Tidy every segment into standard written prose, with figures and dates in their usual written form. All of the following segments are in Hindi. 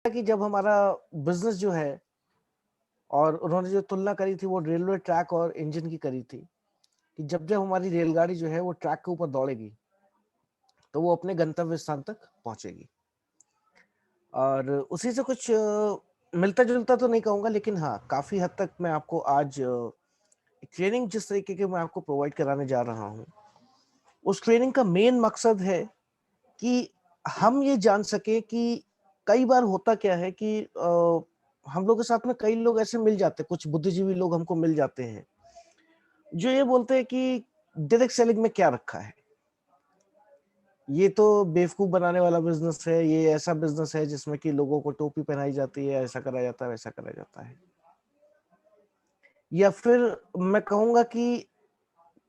कि जब हमारा बिजनेस जो है, और उन्होंने जो तुलना करी थी वो रेलवे ट्रैक और इंजन की करी थी, कि जब जब हमारी रेलगाड़ी जो है वो ट्रैक के ऊपर दौड़ेगी तो वो अपने गंतव्य स्थान तक पहुंचेगी। और उसी से कुछ मिलता जुलता तो नहीं कहूंगा, लेकिन हाँ काफी हद तक मैं आपको आज ट्रेनिंग जिस तरीके की मैं आपको प्रोवाइड कराने जा रहा हूँ, उस ट्रेनिंग का मेन मकसद है कि हम ये जान सके कि कई बार होता क्या है कि हम लोग के साथ में कई लोग ऐसे मिल जाते हैं, कुछ बुद्धिजीवी लोग हमको मिल जाते हैं जो ये बोलते हैं कि डायरेक्ट सेलिंग में क्या रखा है, ये तो बेवकूफ बनाने वाला बिजनेस है, ये ऐसा बिजनेस है जिसमें कि लोगों को टोपी पहनाई जाती है, ऐसा करा जाता है, वैसा करा जाता है। या फिर मैं कहूंगा कि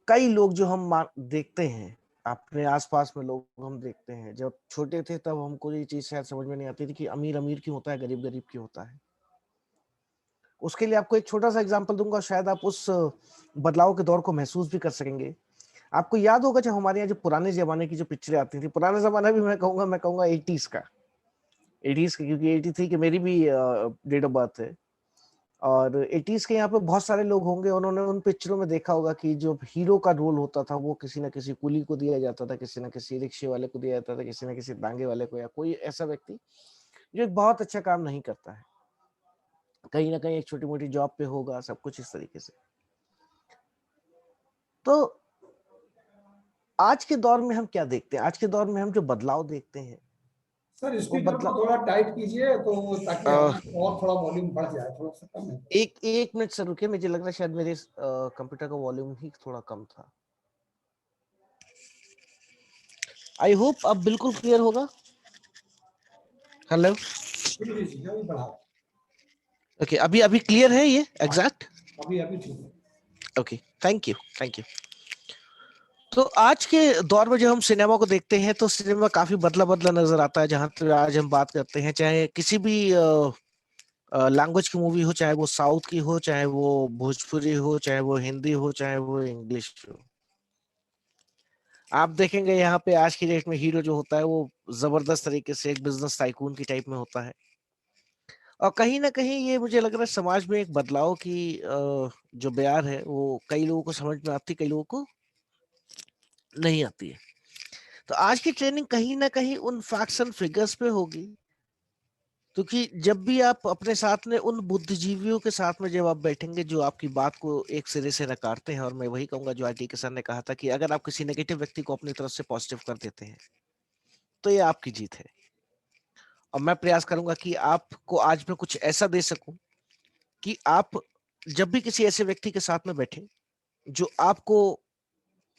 कई लोग जो हम देखते हैं अपने आसपास में, लोग हम देखते हैं, जब छोटे थे तब हमको ये चीज शायद समझ में नहीं आती थी कि अमीर अमीर क्यों होता है, गरीब गरीब क्यों होता है। उसके लिए आपको एक छोटा सा एग्जांपल दूंगा, शायद आप उस बदलाव के दौर को महसूस भी कर सकेंगे। आपको याद होगा जब हमारे यहाँ जो पुराने जमाने की जो पिक्चरें आती थी, पुराना जमाना भी मैं कहूंगा 80s का, 80s का, क्योंकि 83 की मेरी भी डेट ऑफ बर्थ है। और 80s के यहाँ पे बहुत सारे लोग होंगे, उन्होंने उन पिक्चरों में देखा होगा कि जो हीरो का रोल होता था वो किसी ना किसी कुली को दिया जाता था, किसी ना किसी रिक्शे वाले को दिया जाता था, किसी ना किसी डांगे वाले को, या कोई ऐसा व्यक्ति जो एक बहुत अच्छा काम नहीं करता है, कहीं ना कहीं एक छोटी मोटी जॉब पे होगा, सब कुछ इस तरीके से। तो आज के दौर में हम क्या देखते हैं, आज के दौर में हम जो बदलाव देखते हैं सर वो स्पीकर को बदलाव, थोड़ा टाइट कीजिए तो ताकि आवाज और थोड़ा वॉल्यूम बढ़ जाए, थोड़ा सा कम है। एक एक मिनट से रुके, मुझे लग रहा है शायद मेरे कंप्यूटर का वॉल्यूम ही थोड़ा कम था। आई होप अब बिल्कुल क्लियर होगा। हेलो, सुन लीजिए, अभी बढ़ा, ओके, अभी अभी क्लियर है ये एग्जैक्ट? अभी अभी ठीक है। Okay, thank you thank you. तो आज के दौर में जब हम सिनेमा को देखते हैं तो सिनेमा काफी बदला बदला नजर आता है। जहां तक आज हम बात करते हैं, चाहे किसी भी लैंग्वेज की मूवी हो, चाहे वो साउथ की हो, चाहे वो भोजपुरी हो, चाहे वो हिंदी हो, चाहे वो इंग्लिश हो, आप देखेंगे यहाँ पे आज की डेट में हीरो जो होता है वो जबरदस्त तरीके से एक बिजनेस टाइकून की टाइप में होता है। और कहीं ना कहीं ये मुझे लग रहा है समाज में एक बदलाव की जो बयार है वो कई लोगों को समझ में आती, कई लोगों को नहीं आती है। तो आज की ट्रेनिंग कहीं ना कहीं उन फैक्ट्स एंड फिगर्स पे होगी, क्योंकि जब भी आप अपने साथ में उन बुद्धिजीवियों के साथ में जब आप बैठेंगे जो आपकी बात को एक सिरे से नकारते हैं, और मैं वही कहूंगा जो आईटी के सर ने कहा था कि अगर आप किसी नेगेटिव व्यक्ति को अपनी तरफ से पॉजिटिव कर देते हैं तो ये आपकी जीत है। और मैं प्रयास करूंगा कि आपको आज मैं कुछ ऐसा दे सकूं कि आप जब भी किसी ऐसे व्यक्ति के साथ में बैठे जो आपको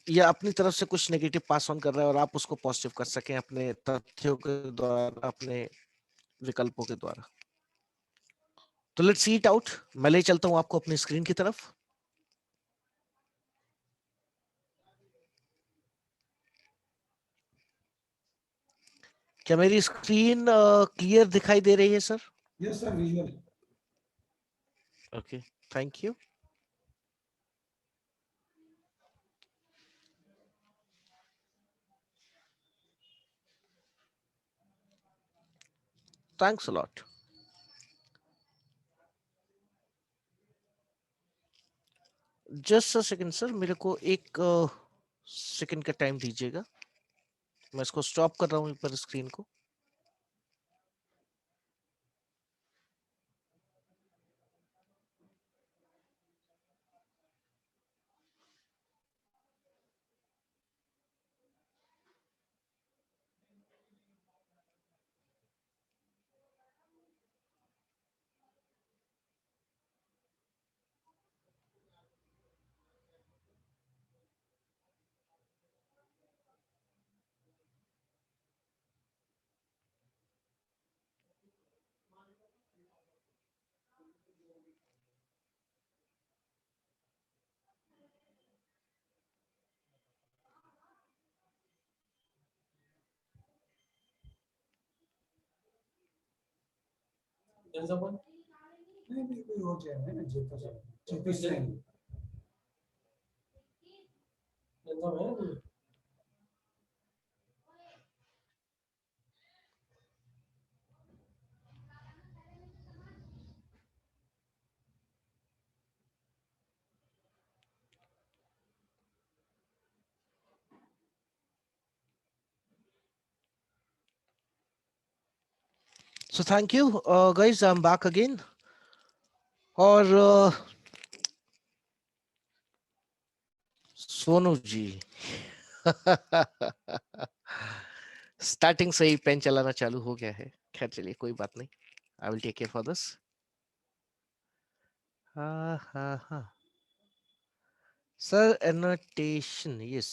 या अपनी तरफ से कुछ नेगेटिव पास ऑन कर रहा है, और आप उसको पॉजिटिव कर सकें अपने तथ्यों के द्वारा, अपने विकल्पों के द्वारा। तो लेट्स सी इट आउट। मैं ले चलता हूं आपको अपनी स्क्रीन की तरफ। क्या मेरी स्क्रीन क्लियर दिखाई दे रही है sir? Yes sir, visual. Okay, thank you. Thanks a lot. Just a second sir, मेरे को एक सेकंड का टाइम दीजिएगा। मैं इसको स्टॉप कर रहा हूं पर स्क्रीन को। नहीं नहीं, कोई हो जाएगा ना, जेब का जाएगा, चौबीस नहीं। So thank you, guys. I'm back again. और सोनू जी स्टार्टिंग से ही पेन चलाना चालू हो गया है। खैर चलिए कोई बात नहीं। I will take care for this. हाँ हाँ हाँ sir, annotation yes.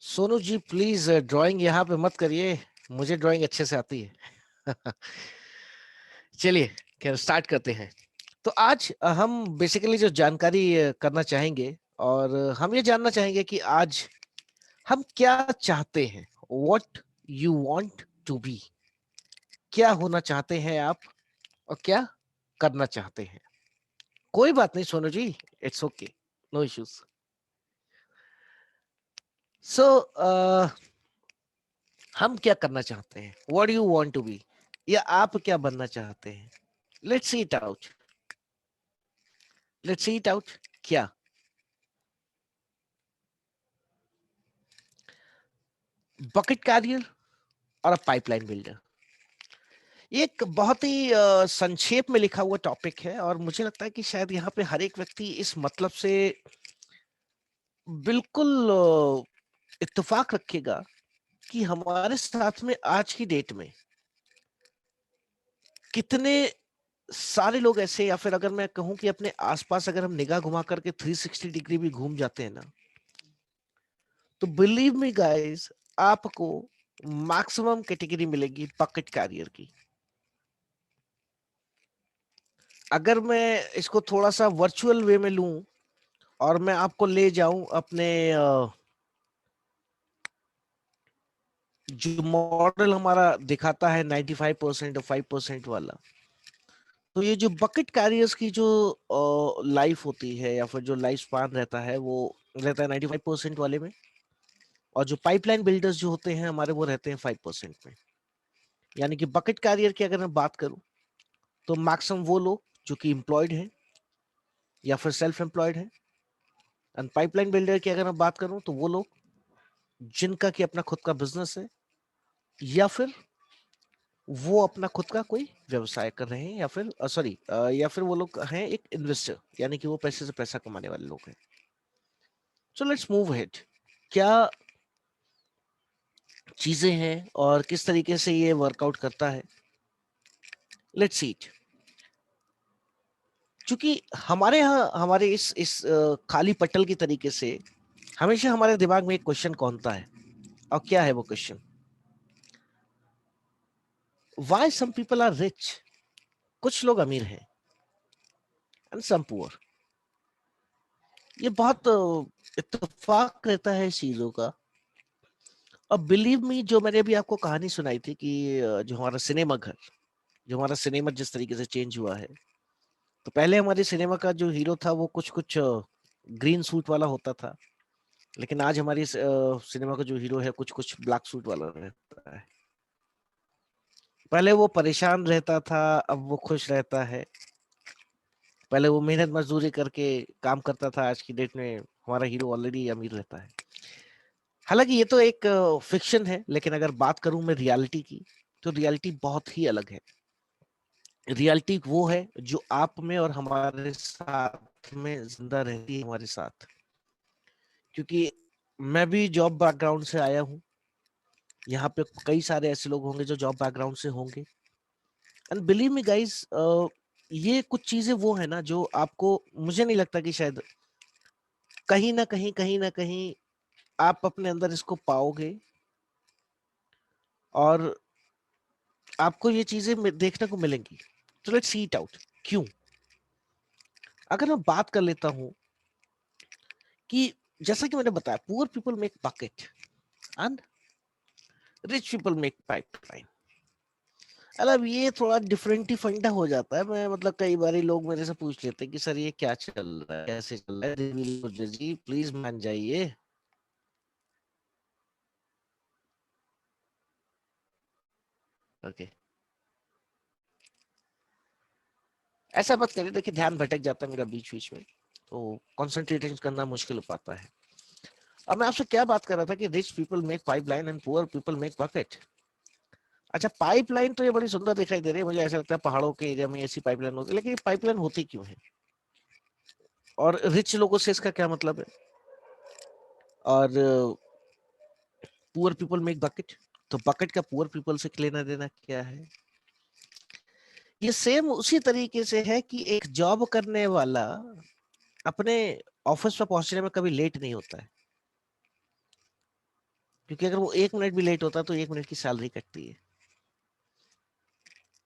Sonu ji please drawing यहाँ पे मत करिए, मुझे ड्राइंग अच्छे से आती है। चलिए खैर स्टार्ट करते हैं। तो आज हम बेसिकली जो जानकारी करना चाहेंगे, और हम ये जानना चाहेंगे कि आज हम क्या चाहते हैं। What you want to be, क्या होना चाहते हैं आप, और क्या करना चाहते हैं। कोई बात नहीं Sonu ji, it's okay, no issues. So हम क्या करना चाहते हैं, what do you want to be, या आप क्या बनना चाहते हैं। Let's see it out, let's see it out. क्या बकेट कैरियर और पाइपलाइन बिल्डर, एक बहुत ही संक्षेप में लिखा हुआ टॉपिक है, और मुझे लगता है कि शायद यहाँ पे हर एक व्यक्ति इस मतलब से बिल्कुल इत्तेफाक रखेगा कि हमारे साथ में आज की डेट में कितने सारे लोग ऐसे, या फिर अगर मैं कहूं कि अपने आसपास अगर हम निगाह घुमा करके 360 डिग्री भी घूम जाते हैं ना, तो बिलीव मी गाइस, आपको मैक्सिमम कैटेगरी मिलेगी बकेट कैरियर की। अगर मैं इसको थोड़ा सा वर्चुअल वे में लूं और मैं आपको ले जाऊं अपने जो मॉडल हमारा दिखाता है 95% और 5% वाला, तो ये जो बकेट कैरियर्स की जो लाइफ होती है, या फिर जो लाइफ स्पान रहता है, वो रहता है 95% वाले में। और जो पाइपलाइन बिल्डर्स जो होते हैं हमारे, वो रहते हैं 5% में। यानी कि बकेट कैरियर की अगर मैं बात करूं, तो मैक्सिमम वो लोग जो कि एम्प्लॉयड हैं या फिर सेल्फ एम्प्लॉयड हैं। एंड पाइपलाइन बिल्डर की अगर मैं बात करूं, तो वो लोग जिनका कि अपना खुद का बिजनेस है, या फिर वो अपना खुद का कोई व्यवसाय कर रहे हैं, या फिर सॉरी या फिर वो लोग हैं एक इन्वेस्टर, यानी कि वो पैसे से पैसा कमाने वाले लोग हैं। So let's move head. क्या चीजें हैं और किस तरीके से ये वर्कआउट करता है, लेट्स सी इट। क्योंकि हमारे यहाँ हमारे इस खाली पटल की तरीके से हमेशा हमारे दिमाग में एक क्वेश्चन कौनता है, और क्या है वो question, why some people are rich. कुछ लोग अमीर हैं एंड सम पुअर। ये बहुत इत्तेफाक रहता है इस चीजों का। और बिलीव मी, जो मैंने अभी आपको कहानी सुनाई थी कि जो हमारा सिनेमा घर, जो हमारा सिनेमा जिस तरीके से चेंज हुआ है, तो पहले हमारे सिनेमा का जो हीरो था वो कुछ कुछ ग्रीन सूट वाला होता था, लेकिन आज हमारी सिनेमा का जो हीरो है कुछ कुछ ब्लैक सूट वाला रहता है। पहले वो परेशान रहता था, अब वो खुश रहता है। पहले वो मेहनत मजदूरी करके काम करता था, आज की डेट में हमारा हीरो ऑलरेडी अमीर रहता है। हालांकि ये तो एक फिक्शन है, लेकिन अगर बात करूं मैं रियलिटी की, तो रियलिटी बहुत ही अलग है। रियलिटी वो है जो आप में और हमारे साथ में जिंदा रहती है हमारे साथ। क्योंकि मैं भी जॉब बैकग्राउंड से आया हूँ, यहाँ पे कई सारे ऐसे लोग होंगे जो जॉब बैकग्राउंड से होंगे। एंड बिलीव मी गाइस, ये कुछ चीजें वो है ना जो आपको, मुझे नहीं लगता कि शायद कहीं ना कहीं आप अपने अंदर इसको पाओगे, और आपको ये चीजें देखने को मिलेंगी। तो लेट्स सी इट आउट। क्यों? अगर मैं बात कर लेता हूं कि जैसा कि मैंने बताया, poor people make bucket and rich people make pipeline. मतलब ये थोड़ा डिफरेंट ही फंडा हो जाता है। मैं मतलब कई बार लोग मेरे से पूछ लेते हैं कि सर ये क्या चल रहा है, कैसे चल रहा है, दिलीप जी प्लीज मान जाइए। ओके, ऐसा मत करिए, देखिए ध्यान भटक जाता है मेरा बीच बीच में, तो कंसंट्रेट करना मुश्किल हो पाता है। अब मैं आपसे क्या बात कर रहा था कि rich people make pipeline and poor people make bucket. अच्छा, पाइपलाइन तो ये बड़ी सुंदर दिखाई दे रही है, मुझे ऐसा लगता है पहाड़ों के एरिया में ऐसी पाइपलाइन होती है, लेकिन ये पाइपलाइन होती क्यों है? और रिच लोगों से इसका क्या मतलब है? और पुअर पीपल मेक बकेट, तो बकेट का पुअर पीपल से लेना देना क्या है? ये सेम उसी तरीके से है कि एक जॉब करने वाला अपने ऑफिस पर पहुंचने में कभी लेट नहीं होता है, क्योंकि अगर वो 1 मिनट भी लेट होता है तो 1 मिनट की सैलरी कटती है।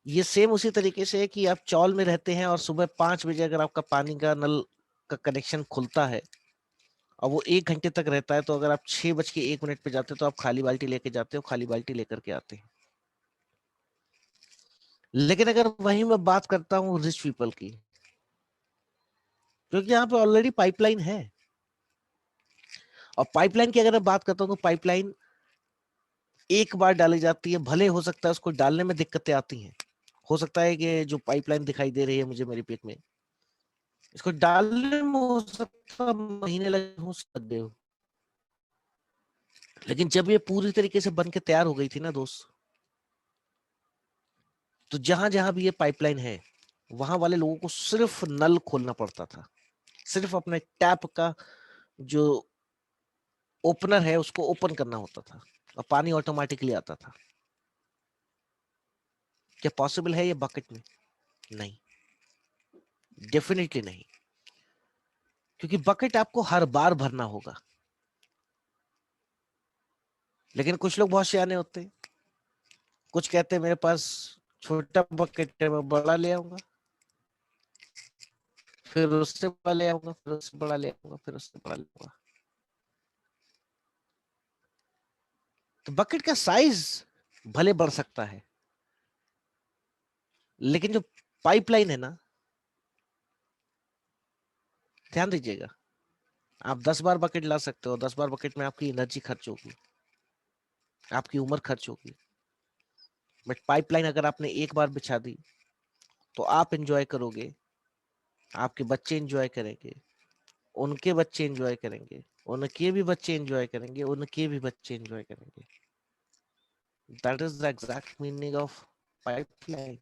ये सेम उसी तरीके से है कि आप चौल में रहते हैं और सुबह 5 बजे अगर आपका पानी का नल का कनेक्शन खुलता है और वो 1 घंटे तक रहता है, तो अगर आप 6:01 पे जाते हो तो आप खाली बाल्टी लेके जाते हो, खाली बाल्टी लेकर के आते हैं। लेकिन अगर वही मैं बात करता हूँ रिच पीपल की, क्योंकि यहाँ पे ऑलरेडी पाइपलाइन है, और पाइपलाइन की अगर मैं बात करता हूँ तो पाइपलाइन एक बार डाली जाती है, भले हो सकता है उसको डालने में दिक्कतें आती हैं, हो सकता है कि जो पाइपलाइन दिखाई दे रही है मुझे मेरी पिक में, इसको डालने में हो सकता है महीने लगे हो, लेकिन जब ये पूरी तरीके से बन के तैयार हो गई थी ना दोस्त, तो जहां जहां भी ये पाइपलाइन है वहां वाले लोगों को सिर्फ नल खोलना पड़ता था, सिर्फ अपने टैप का जो ओपनर है उसको ओपन करना होता था और पानी ऑटोमेटिकली आता था। क्या पॉसिबल है ये बकेट में? नहीं, डेफिनेटली नहीं, क्योंकि बकेट आपको हर बार भरना होगा। लेकिन कुछ लोग बहुत सियाने होते हैं, कुछ कहते हैं मेरे पास छोटा बकेट है मैं बड़ा ले आऊंगा, फिर उससे बड़ा ले आऊंगा, फिर उससे बड़ा ले आऊंगा, फिर उससे बड़ा ले आऊंगा। तो बकेट का साइज भले बढ़ सकता है, लेकिन जो पाइपलाइन है ना, ध्यान दीजिएगा, आप 10 बार बकेट ला सकते हो, 10 बार बकेट में आपकी एनर्जी खर्च होगी, आपकी उम्र खर्च होगी, बट पाइपलाइन अगर आपने एक बार बिछा दी तो आप एंजॉय करोगे, आपके बच्चे एंजॉय करेंगे, उनके बच्चे एंजॉय करेंगे, उनके भी बच्चे एंजॉय करेंगे, उनके भी बच्चे एंजॉय करेंगे। That is the exact meaning of pipeline.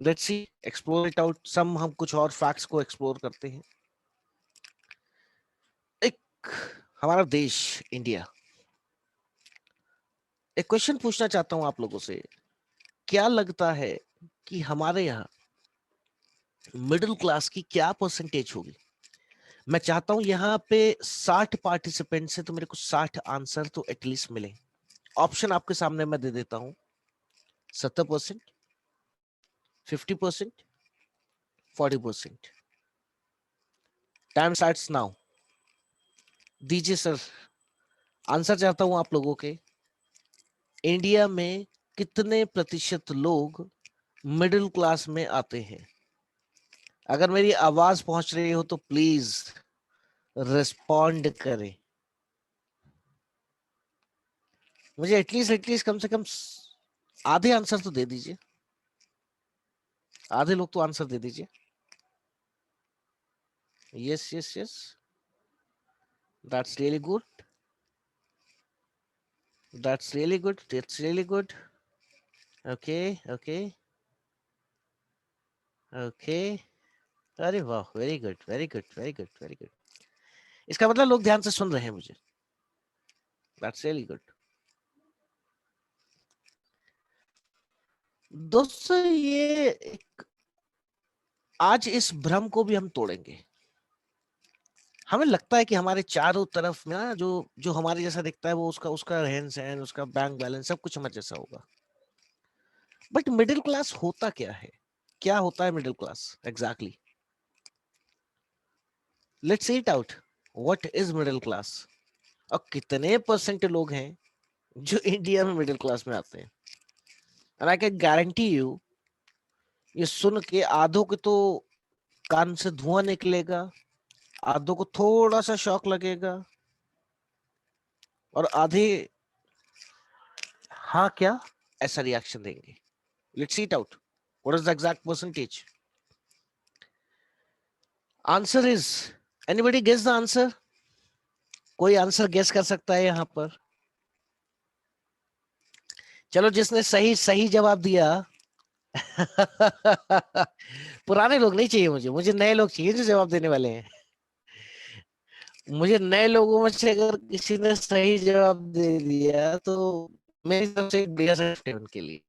Let's see, explore it out some, हम कुछ और फैक्ट्स को एक्सप्लोर करते हैं। एक हमारा देश इंडिया, एक क्वेश्चन पूछना चाहता हूं आप लोगों से, क्या लगता है कि हमारे यहाँ मिडिल क्लास की क्या परसेंटेज होगी? मैं चाहता हूं यहाँ पे 60 पार्टिसिपेंट से तो मेरे को 60 आंसर तो एटलीस्ट मिले। ऑप्शन आपके सामने मैं दे देता हूं, 70%, 50%, 40%। Time starts now. दीजिए सर, आंसर चाहता हूं आप लोगों के, इंडिया में कितने प्रतिशत लोग मिडिल क्लास में आते हैं? अगर मेरी आवाज पहुंच रही हो तो प्लीज रिस्पॉन्ड करें, मुझे एटलीस्ट कम से कम आधे आंसर तो दे दीजिए, आधे लोग तो आंसर दे दीजिए। Yes yes yes, that's really good, that's really good, that's really good. Okay okay okay, अरे वाह, very good very good very good very good. इसका मतलब लोग ध्यान से सुन रहे हैं मुझे, दैट्स रियली गुड। दोस्तों, ये आज इस भ्रम को भी हम तोड़ेंगे। हमें लगता है कि हमारे चारों तरफ में ना जो जो हमारे जैसा दिखता है वो उसका उसका रहन सहन, उसका बैंक बैलेंस सब कुछ हमारे जैसा होगा, बट मिडिल क्लास होता क्या है? क्या होता है middle class exactly? Let's see it out, what is middle class, और कितने परसेंट लोग हैं जो इंडिया में मिडिल क्लास में आते हैं? And I can guarantee you, ये सुन के आधों के तो कान से धुआं निकलेगा, आधों को थोड़ा सा शौक लगेगा, और आधे हाँ क्या ऐसा रिएक्शन देंगे। Let's see it out, what is the exact percentage? Answer is, anybody guess the answer? कोई आंसर गेस कर सकता है यहाँ पर? चलो जिसने सही सही जवाब दिया पुराने लोग नहीं चाहिए मुझे, मुझे नए लोग चाहिए जो जवाब देने वाले हैं। मुझे नए लोगों में से अगर किसी ने सही जवाब दे दिया तो मेरी तरफ से एक बढ़िया गिफ्ट है उनके लिए।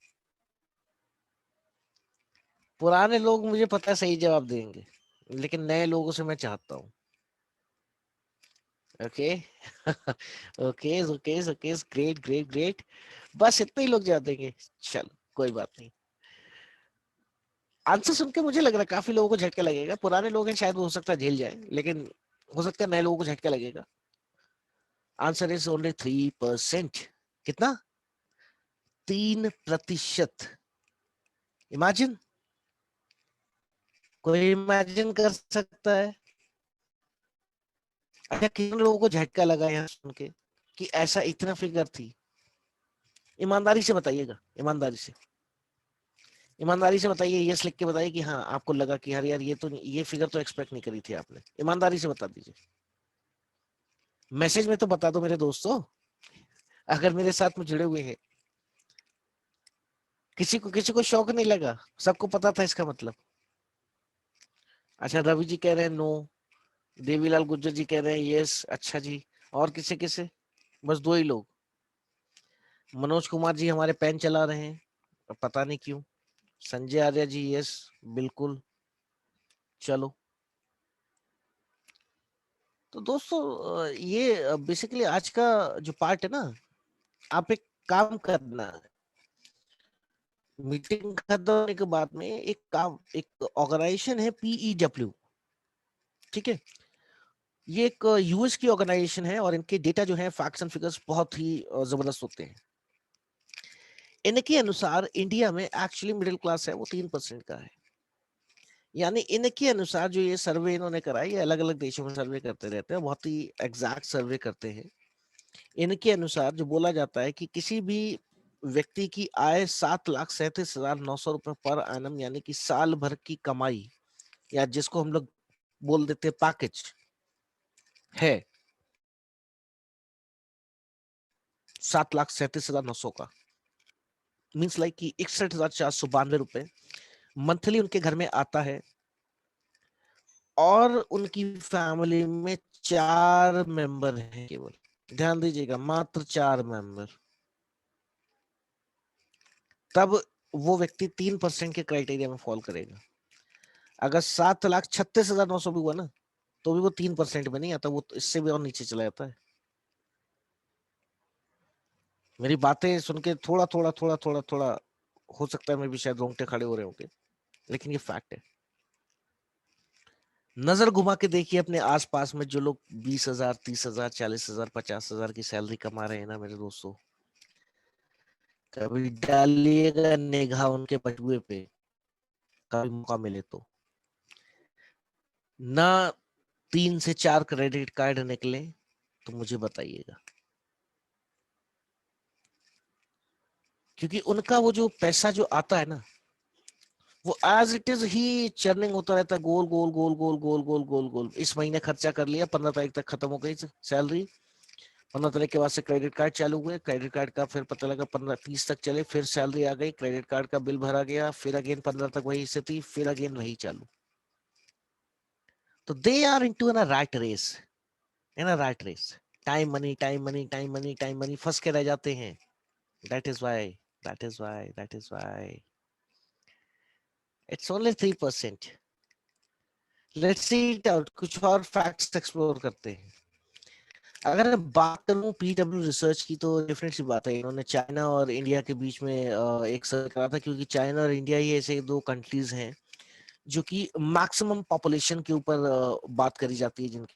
पुराने लोग मुझे पता है सही जवाब देंगे, लेकिन नए लोगों से मैं चाहता हूँ। Okay okay okay okay, great great great. बस इतने ही लोग जवाब देंगे। चलो कोई बात नहीं। आंसर सुन के मुझे लग रहा है काफी लोगों को झटका लगेगा। पुराने लोग हैं शायद वो हो सकता है झेल जाए, लेकिन हो सकता है नए लोगों को झटका लगेगा। Answer is only 3%। कितना? 3%। इमेजिन, कोई इमेजिन कर सकता है? अच्छा कितने लोगों को झटका लगा यहाँ सुन के कि ऐसा इतना फिगर थी? ईमानदारी से बताइएगा, ईमानदारी से, ईमानदारी से बताइए, यस लिख के बताइए कि हाँ आपको लगा कि यार यार ये फिगर तो एक्सपेक्ट नहीं करी थी आपने। ईमानदारी से बता दीजिए। मैसेज में तो बता दो मेरे दोस्तों, अगर मेरे साथ में जुड़े हुए हैं। किसी को शौक नहीं लगा, सबको पता था इसका मतलब। अच्छा रवि जी कह रहे हैं नो, देवीलाल गुज्जर जी कह रहे हैं यस। अच्छा जी, और किसे किसे? बस दो ही लोग। मनोज कुमार जी हमारे पेन चला रहे हैं, पता नहीं क्यों। संजय आर्य जी यस, बिल्कुल। चलो तो दोस्तों ये बेसिकली आज का जो पार्ट है ना, आप एक काम करना, मीटिंग खत्म होने के बाद में एक काम, एक ऑर्गेनाइजेशन है PEW, ठीक है? ये एक यूएस की ऑर्गेनाइजेशन है और इनके डेटा जो है, फैक्ट्स एंड फिगर्स बहुत ही जबरदस्त होते हैं। इनके अनुसार इंडिया में एक्चुअली मिडिल क्लास है वो 3% का है। यानी इनके अनुसार जो ये सर्वे इन्होंने करा है, ये अलग अलग देशों में सर्वे करते रहते हैं, बहुत ही एग्जैक्ट सर्वे करते हैं। इनके अनुसार जो बोला जाता है कि किसी भी व्यक्ति की आय 7,37,900 रुपए पर एनम, यानी कि साल भर की कमाई, या जिसको हम लोग बोल देते हैं पैकेज, है 7,37,900 का। मीन्स लाइक कि 61,492 रुपए मंथली उनके घर में आता है। और उनकी फैमिली में 4 मेंबर हैं केवल। ध्यान दीजिएगा, मात्र 4 मेंबर। तब वो व्यक्ति 3% के क्राइटेरिया में फॉल करेगा। अगर 7,36,900 भी हुआ ना, तो भी वो 3% में नहीं आता, वो तो इससे भी और नीचे चला जाता है। मेरी बातें सुन के थोड़ा थोड़ा थोड़ा थोड़ा थोड़ा हो सकता है मैं भी शायद रोंगटे खड़े हो रहे होंगे, लेकिन ये फैक्ट है। नजर घुमा के देखिए अपने आसपास में, जो लोग 20,000, 30,000, 40,000, 50,000 की सैलरी कमा रहे हैं ना मेरे दोस्तों, कभी डालिएगा निगाह उनके बटुए पे, कभी मौका मिले तो। ना 3 से 4 क्रेडिट कार्ड निकले तो मुझे बताइएगा, क्योंकि उनका वो जो पैसा जो आता है ना, वो एज इट इज ही चर्निंग होता रहता है, गोल गोल गोल गोल गोल गोल गोल गोल। इस महीने खर्चा कर लिया, 15 तारीख तक खत्म हो गई सैलरी। 15 तारीख के बाद से क्रेडिट कार्ड चालू हुए, क्रेडिट कार्ड का फिर पता लगा 15-30 तक चले, फिर सैलरी आ गई, क्रेडिट कार्ड का बिल भरा गया, फिर अगेन 15 तक वही स्थिति, फिर अगेन वही चालू। तो they are into in a rat race, in a rat race. Time money time money time money time money, फंस के रह जाते हैं। That is why, that is why it's only 3%। Let's see it out, कुछ और फैक्ट्स एक्सप्लोर करते हैं। अगर मैं बात करूं PW रिसर्च की, तो डिफरेंट सी बात है। इन्होंने चाइना और इंडिया के बीच में एक सर्वे करा था, क्योंकि चाइना और इंडिया ही ऐसे दो कंट्रीज हैं जो कि मैक्सिमम पॉपुलेशन के ऊपर बात करी जाती है, जिनके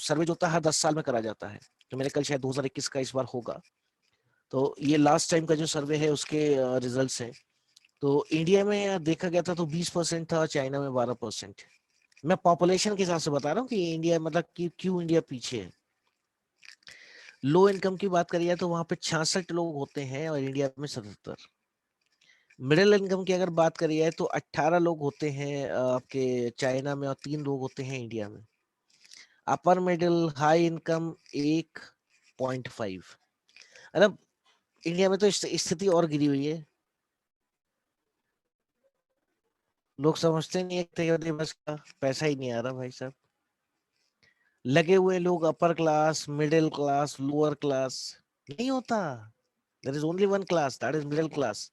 सर्वे जो होता है हर 10 साल में करा जाता है। तो मेरे कल शायद 2021 का इस बार होगा। तो ये लास्ट टाइम का जो सर्वे है उसके रिजल्ट्स हैं। तो इंडिया में देखा गया था तो 20% था, चाइना में 12%। मैं पॉपुलेशन के हिसाब से बता रहा हूँ कि इंडिया मतलब कि क्यों इंडिया पीछे है। लो इनकम की बात करिए तो वहां पे 66 लोग होते हैं और इंडिया में 77। मिडिल इनकम की अगर बात करिए तो 18 लोग होते हैं आपके चाइना में, और 3 लोग होते हैं इंडिया में। Upper middle high income 1.5। अरे इंडिया में तो स्थिति और गिरी हुई है। लोग समझते नहीं है कि दिवस का पैसा ही नहीं आ रहा भाई साहब। लगे हुए लोग upper class, middle class, lower class नहीं होता। There is only one class, that is middle class.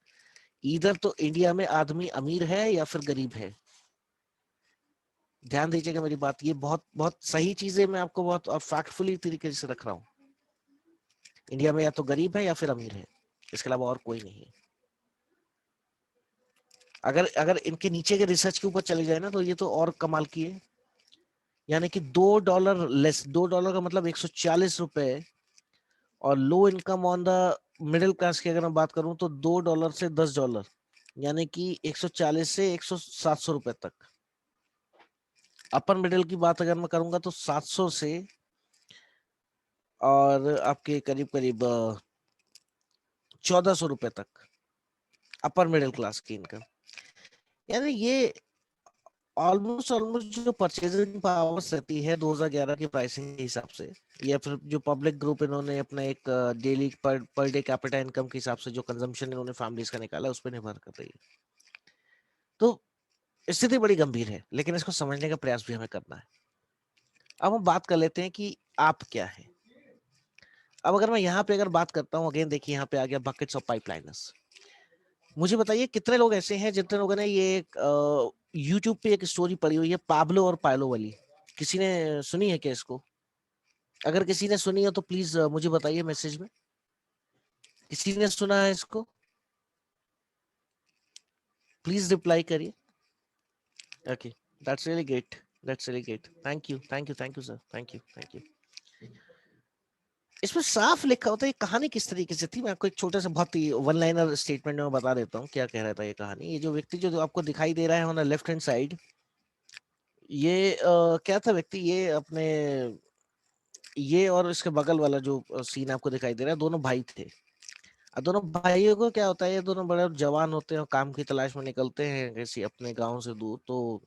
इधर तो इंडिया में आदमी अमीर है या फिर गरीब है। ध्यान दीजिएगा मेरी बात, ये बहुत बहुत सही चीजें मैं आपको बहुत फैक्टफुली तरीके से रख रहा हूँ। इंडिया में या तो गरीब है या फिर अमीर है, इसके अलावा और कोई नहीं है। अगर अगर इनके नीचे के रिसर्च के ऊपर चले जाए ना तो ये तो और कमाल की है। यानी कि $2 लेस, $2 का मतलब 140 रुपए। और low income on the middle class की अगर मैं बात करूं तो $2 से $10, यानी कि 140 से 100 700 रुपए तक। अपर मिडिल की बात अगर मैं करूंगा तो 700 से और आपके करीब करीब 1400 रुपए तक अपर मिडिल क्लास की इनकम। यानी ये ऑलमोस्ट ऑलमोस्ट जो परचेजिंग पावर्स रहती है 2011 की प्राइसिंग के हिसाब से, या फिर जो पब्लिक ग्रुप इन्होंने अपना एक daily per day capita income के हिसाब से जो कंजम्पशन इन्होंने फैमिलीज का निकाला उस पर निर्भर कर रही है। तो स्थिति बड़ी गंभीर है, लेकिन इसको समझने का प्रयास भी हमें करना है। अब हम बात कर लेते हैं कि आप क्या है। अब अगर मैं यहाँ पे अगर बात करता हूँ, अगेन देखिए यहाँ पे आ गया बकेट्स ऑफ पाइपलाइनर्स। मुझे बताइए कितने लोग ऐसे हैं जितने लोगों ने ये यूट्यूब पे एक स्टोरी पड़ी हुई है पाब्लो और पायलो वाली। किसी ने सुनी है क्या इसको? अगर किसी ने सुनी हो तो प्लीज मुझे बताइए मैसेज में। किसी ने सुना है इसको? प्लीज रिप्लाई करिए। Okay, that's really great, that's really great. Thank you, thank you, thank you sir, thank you, thank you. इसमें साफ लिखा होता है। ये कहानी किस तरीके से थी, मैं आपको एक छोटा सा बहुत ही वन लाइनर स्टेटमेंट में बता देता हूँ क्या कह रहा था ये कहानी। ये जो व्यक्ति जो आपको दिखाई दे रहा है ऑन लेफ्ट हैंड साइड, ये क्या था व्यक्ति, ये अपने, ये और इसके बगल वाला जो सीन आपको दिखाई दे रहा है, दोनों भाई थे। और दोनों भाइयों को क्या होता है, ये दोनों बड़े जवान होते हैं और काम की तलाश में निकलते हैं किसी अपने गांव से दूर। तो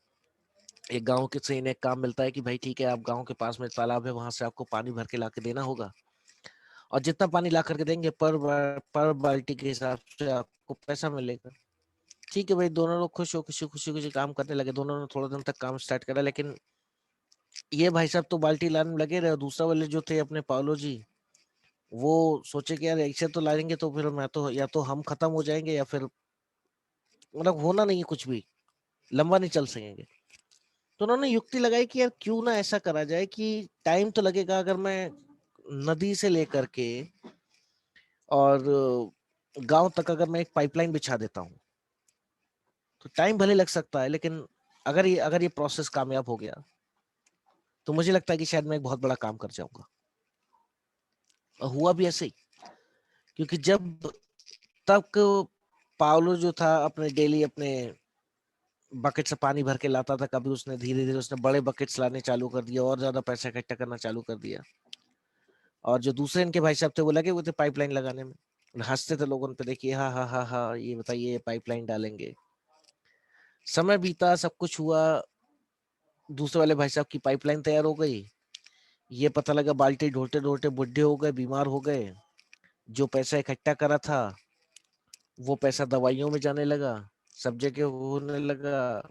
एक गांव के से इन्हें एक काम मिलता है कि भाई ठीक है, आप गांव के पास में तालाब है, वहां से आपको पानी भर के ला के देना होगा। और जितना पानी ला करके देंगे पर बाल्टी के हिसाब से आपको पैसा मिलेगा। ठीक है भाई, दोनों लोग खुश हो, खुशी खुशी खुशी काम करने लगे। दोनों ने थोड़ा दिन तक काम स्टार्ट करा, लेकिन ये भाई साहब तो बाल्टी लाने में लगे रहे। दूसरा वाले जो थे अपने पावलो जी, वो सोचे कि यार ऐसे तो लाएंगे तो फिर मैं तो, या तो हम खत्म हो जाएंगे या फिर मतलब होना नहीं है कुछ भी, लंबा नहीं चल सकेंगे। तो उन्होंने युक्ति लगाई कि यार क्यों ना ऐसा करा जाए कि टाइम तो लगेगा, अगर मैं नदी से लेकर के और गांव तक अगर मैं एक पाइपलाइन बिछा देता हूँ तो टाइम भले लग सकता है, लेकिन अगर ये प्रोसेस कामयाब हो गया तो मुझे लगता है कि शायद मैं एक बहुत बड़ा काम कर जाऊंगा। और हुआ भी ऐसे ही। क्योंकि जब तक पावलो जो था अपने डेली अपने बकेट से पानी भर के लाता था, कभी उसने धीरे धीरे उसने बड़े बकेट्स लाने चालू कर दिया और ज्यादा पैसा इकट्ठा करना चालू कर दिया। और जो दूसरे इनके भाई साहब थे वो लगे हुए थे पाइपलाइन लगाने में। हंसते थे लोगों पे, देखिए हाँ हाँ हाँ हाँ, ये बताइए ये पाइपलाइन डालेंगे। समय बीता, सब कुछ हुआ। दूसरे वाले भाई साहब की पाइपलाइन तैयार हो गई। ये पता लगा बाल्टी ढोते ढोते बुढ़े हो गए, बीमार हो गए। जो पैसा इकट्ठा करा था वो पैसा दवाइयों में जाने लगा, सब जगह होने लगा।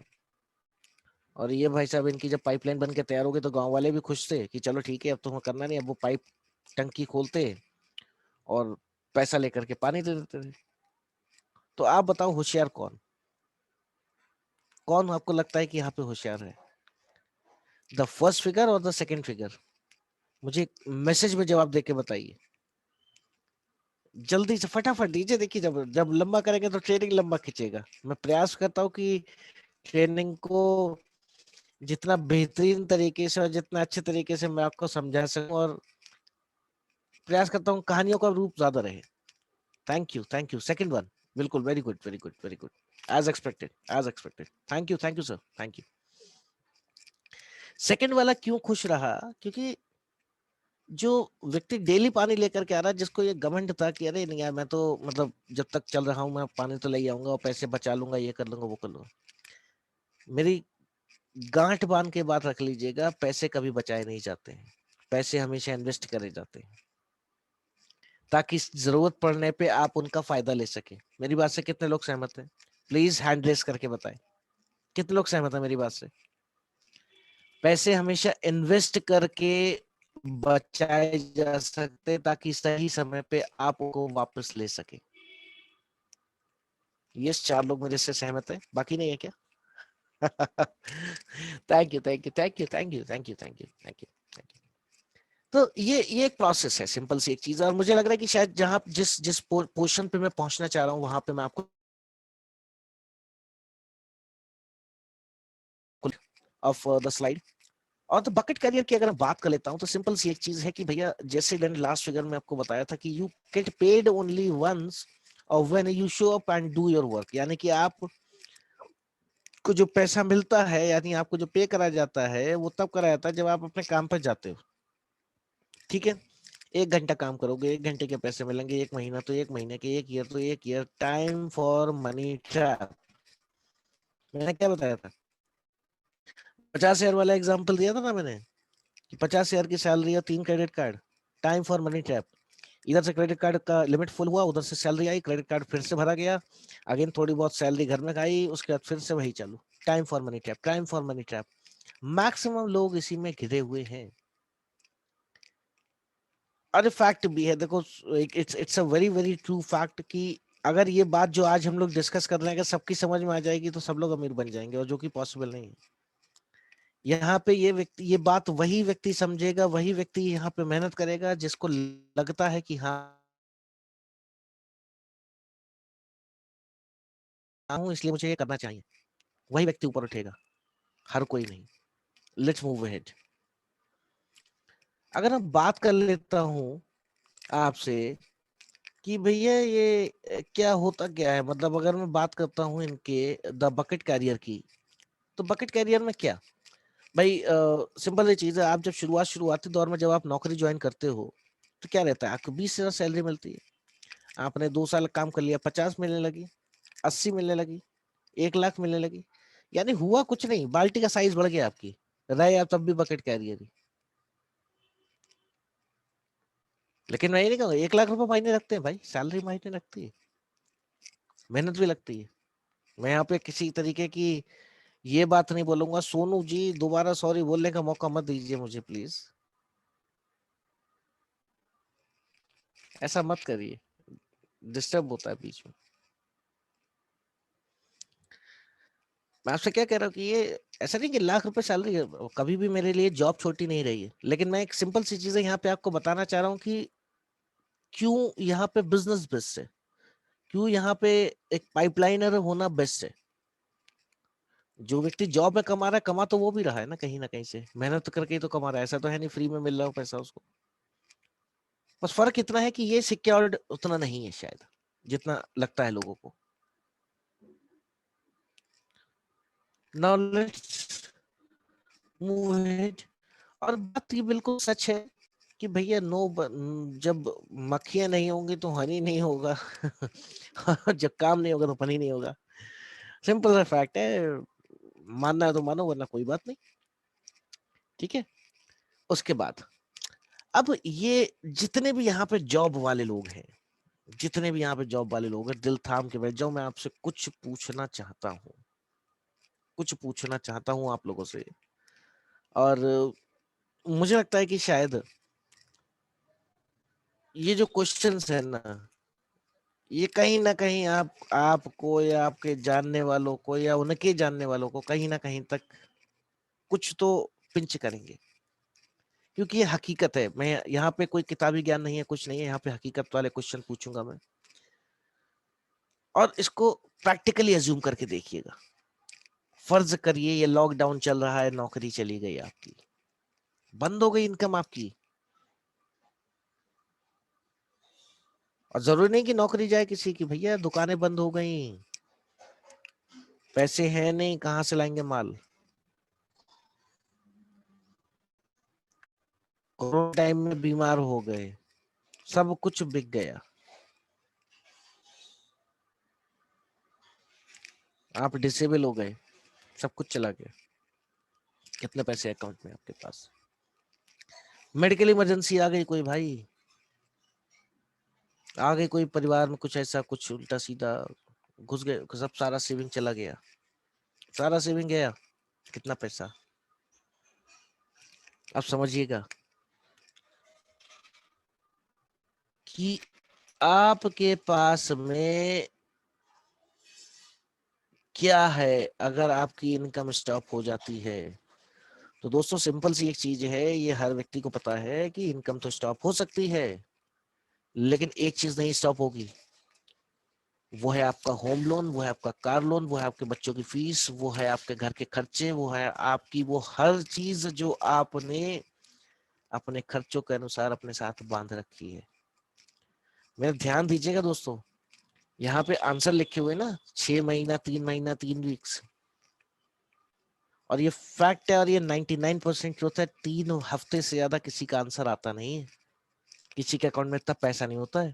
और ये भाई साहब इनकी जब पाइपलाइन बन के तैयार हो गई तो गांव वाले भी खुश थे कि चलो ठीक है, अब तो हमें करना नहीं। अब वो पाइप टंकी खोलते और पैसा लेकर के पानी दे देते थे। तो आप बताओ होशियार कौन? कौन आपको लगता है कि यहाँ पे होशियार है, द फर्स्ट फिगर और द सेकंड फिगर? मुझे मैसेज में जवाब देके बताइए जल्दी से, फटाफट दीजिए। देखिए जब जब लंबा करेंगे तो ट्रेनिंग लंबा खींचेगा। मैं प्रयास करता हूँ कि ट्रेनिंग को जितना बेहतरीन तरीके से और जितना अच्छे तरीके से मैं आपको समझा सकूं, और प्रयास करता हूँ कहानियों का रूप ज्यादा रहे। Thank you, thank you. Second one, बिल्कुल, very good, very good, very good. As expected, as expected. Thank you sir, thank you. Second वाला क्यों खुश रहा? क्योंकि जो व्यक्ति डेली पानी लेकर के आ रहा है, जिसको ये घमंड था कि अरे नहीं यार, मैं तो मतलब जब तक चल रहा हूँ मैं पानी तो ले आऊंगा और पैसे बचा लूंगा, ये कर लूंगा वो कर लूंगा। मेरी गांठ बांध के बात रख लीजिएगा, पैसे कभी बचाए नहीं जाते हैं, पैसे हमेशा इन्वेस्ट करे जाते हैं। ताकि जरूरत पड़ने पे आप उनका फायदा ले सके। मेरी बात से कितने लोग सहमत हैं? प्लीज हैंड रेस करके बताएं, कितने लोग सहमत हैं मेरी बात से? पैसे हमेशा इन्वेस्ट करके बचाए जा सकते ताकि सही समय पे आप उनको वापस ले सके। ये 4 लोग मेरे से सहमत है, बाकी नहीं है क्या? Thank you, thank you, thank you, thank you, thank you, thank you, thank you, thank you. तो ये एक प्रोसेस है, सिंपल सी एक चीज है, और मुझे लग रहा है कि शायद जहां जिस जिस पोर्शन पे मैं पहुंचना चाह रहा हूँ वहां पे मैं आपको ऑफ द स्लाइड। और तो बकेट करियर की अगर मैं बात कर लेता हूँ तो सिंपल सी एक चीज है कि भैया, जैसे मैंने लास्ट फिगर में आपको बताया था कि you get paid only once और when you show up and do your work, यानी कि आप को जो पैसा मिलता है, यानी आपको जो पे करा जाता है वो तब करा जाता है जब आप अपने काम पर जाते हो। ठीक है, 1 घंटा काम करोगे, 1 घंटे के पैसे मिलेंगे, 1 महीना तो 1 महीने के, 1 ईयर तो 1 year. Time for money trap. मैंने क्या बताया था? 50,000 वाला एग्जाम्पल दिया था ना मैंने, कि 50,000 की सैलरी और 3 credit card. Time for money trap. इधर से क्रेडिट कार्ड का लिमिट फुल हुआ, उधर से सैलरी आई, क्रेडिट कार्ड फिर से भरा गया, अगेन थोड़ी बहुत सैलरी घर में खाई, उसके बाद फिर से वही चालू। Time for money trap, time for money trap. Maximum लोग इसी में घिरे हुए हैं। अरे फैक्ट भी है, देखो, it's it's a very very true fact कि अगर ये बात जो आज हम लोग डिस्कस कर रहे हैं अगर सबकी समझ में आ जाएगी तो सब लोग अमीर बन जाएंगे, और जो कि पॉसिबल नहीं है। यहाँ पे ये व्यक्ति, ये बात वही व्यक्ति समझेगा, वही व्यक्ति यहाँ पे मेहनत करेगा जिसको लगता है कि हाँ हूँ इसलिए मुझे ये करना चाहिए, वही व्यक्ति ऊपर उठेगा, हर कोई नहीं। Let's move ahead. अगर मैं बात कर लेता हूँ आपसे कि भैया ये क्या होता क्या है, मतलब अगर मैं बात करता हूँ इनके द बकेट कैरियर की, तो बकेट कैरियर में क्या भाई, सिंपल सी चीज है। आप जब शुरुआती दौर में जब आप नौकरी ज्वाइन करते हो तो क्या रहता है, आपको 20,000 सैलरी मिलती है। आपने 2 साल काम कर लिया, 50 मिलने लगी, 80 मिलने लगी, 1 लाख मिलने लगी। यानी हुआ कुछ नहीं, बाल्टी का साइज बढ़ गया आपकी, रहे आप तब भी बकेट कैरियर ही। लेकिन मैं ये नहीं कहूँगा 1 लाख रुपए मायने रखते हैं भाई, सैलरी मायने रखती है, मेहनत भी लगती है। मैं यहाँ पे किसी तरीके की ये बात नहीं बोलूंगा, सोनू जी दोबारा सॉरी बोलने का मौका मत दीजिए मुझे प्लीज, ऐसा मत करिए, डिस्टर्ब होता है बीच में। मैं आपसे क्या कह रहा हूँ कि ये ऐसा नहीं कि लाख रुपए सैलरी है, कभी भी मेरे लिए जॉब छोटी नहीं रही है, लेकिन मैं एक सिंपल सी चीजें यहाँ पे आपको बताना चाह रहा हूँ कि क्यों यहाँ पे बिजनेस बेस्ट है, क्यों यहाँ पे एक पाइपलाइनर होना बेस्ट है। जो व्यक्ति जॉब में कमा रहा है, कमा तो वो भी रहा है ना कहीं से, मेहनत करके ही तो कमा रहा है, ऐसा तो है नहीं फ्री में मिल रहा हो पैसा उसको। बस फर्क इतना है कि ये सिक्योर्ड उतना नहीं है शायद जितना लगता है लोगों को। Now let's move ahead. और बात ये बिल्कुल सच है कि भैया जब मक्खियां नहीं होंगी तो हनी नहीं होगा। जब काम नहीं होगा तो पानी नहीं होगा। सिंपल सा फैक्ट है, मानना है तो मानो वरना कोई बात नहीं। ठीक है, उसके बाद अब ये जितने भी यहाँ पे जॉब वाले लोग हैं, जितने भी यहाँ पे जॉब वाले लोग हैं, दिल थाम के बैठ जाओ, मैं आपसे कुछ पूछना चाहता हूँ आप लोगों से। और मुझे लगता है कि शायद ये जो क्वेश्चंस है ना, ये कहीं ना कहीं आपको या आपके जानने वालों को या उनके जानने वालों को कहीं ना कहीं तक कुछ तो पिंच करेंगे, क्योंकि ये हकीकत है। मैं यहाँ पे कोई किताबी ज्ञान नहीं है, कुछ नहीं है, यहाँ पे हकीकत वाले क्वेश्चन पूछूंगा मैं, और इसको प्रैक्टिकली अज्यूम करके देखिएगा। फर्ज करिए ये लॉकडाउन चल रहा है, नौकरी चली गई आपकी, बंद हो गई इनकम आपकी, और जरूरी नहीं कि नौकरी जाए किसी की, भैया दुकानें बंद हो गई, पैसे हैं नहीं, कहाँ से लाएंगे माल, कोरोना टाइम में बीमार हो गए, सब कुछ बिक गया, आप डिसेबल हो गए, सब कुछ चला गया, कितने पैसे अकाउंट में आपके पास, मेडिकल इमरजेंसी आ गई कोई भाई, आ गई कोई परिवार में कुछ ऐसा, कुछ उल्टा सीधा घुस गए, सब सारा सेविंग चला गया, सारा सेविंग गया, कितना पैसा। अब समझिएगा कि आपके पास में क्या है अगर आपकी इनकम स्टॉप हो जाती है। तो दोस्तों सिंपल सी एक चीज है, ये हर व्यक्ति को पता है कि इनकम तो स्टॉप हो सकती है, लेकिन एक चीज नहीं स्टॉप होगी, वो है आपका होम लोन, वो है आपका कार लोन, वो है आपके बच्चों की फीस, वो है आपके घर के खर्चे, वो है आपकी वो हर चीज जो आपने अपने खर्चों के अनुसार अपने साथ बांध रखी है। मेरा ध्यान दीजिएगा दोस्तों, यहाँ पे आंसर लिखे हुए ना, 6 महीना, 3 महीना, 3 वीक्स, और ये फैक्ट है, और ये 99% ट्रुथ है। 3 हफ्ते से ज्यादा किसी का आंसर आता नहीं है, किसी के अकाउंट में इतना पैसा नहीं होता है।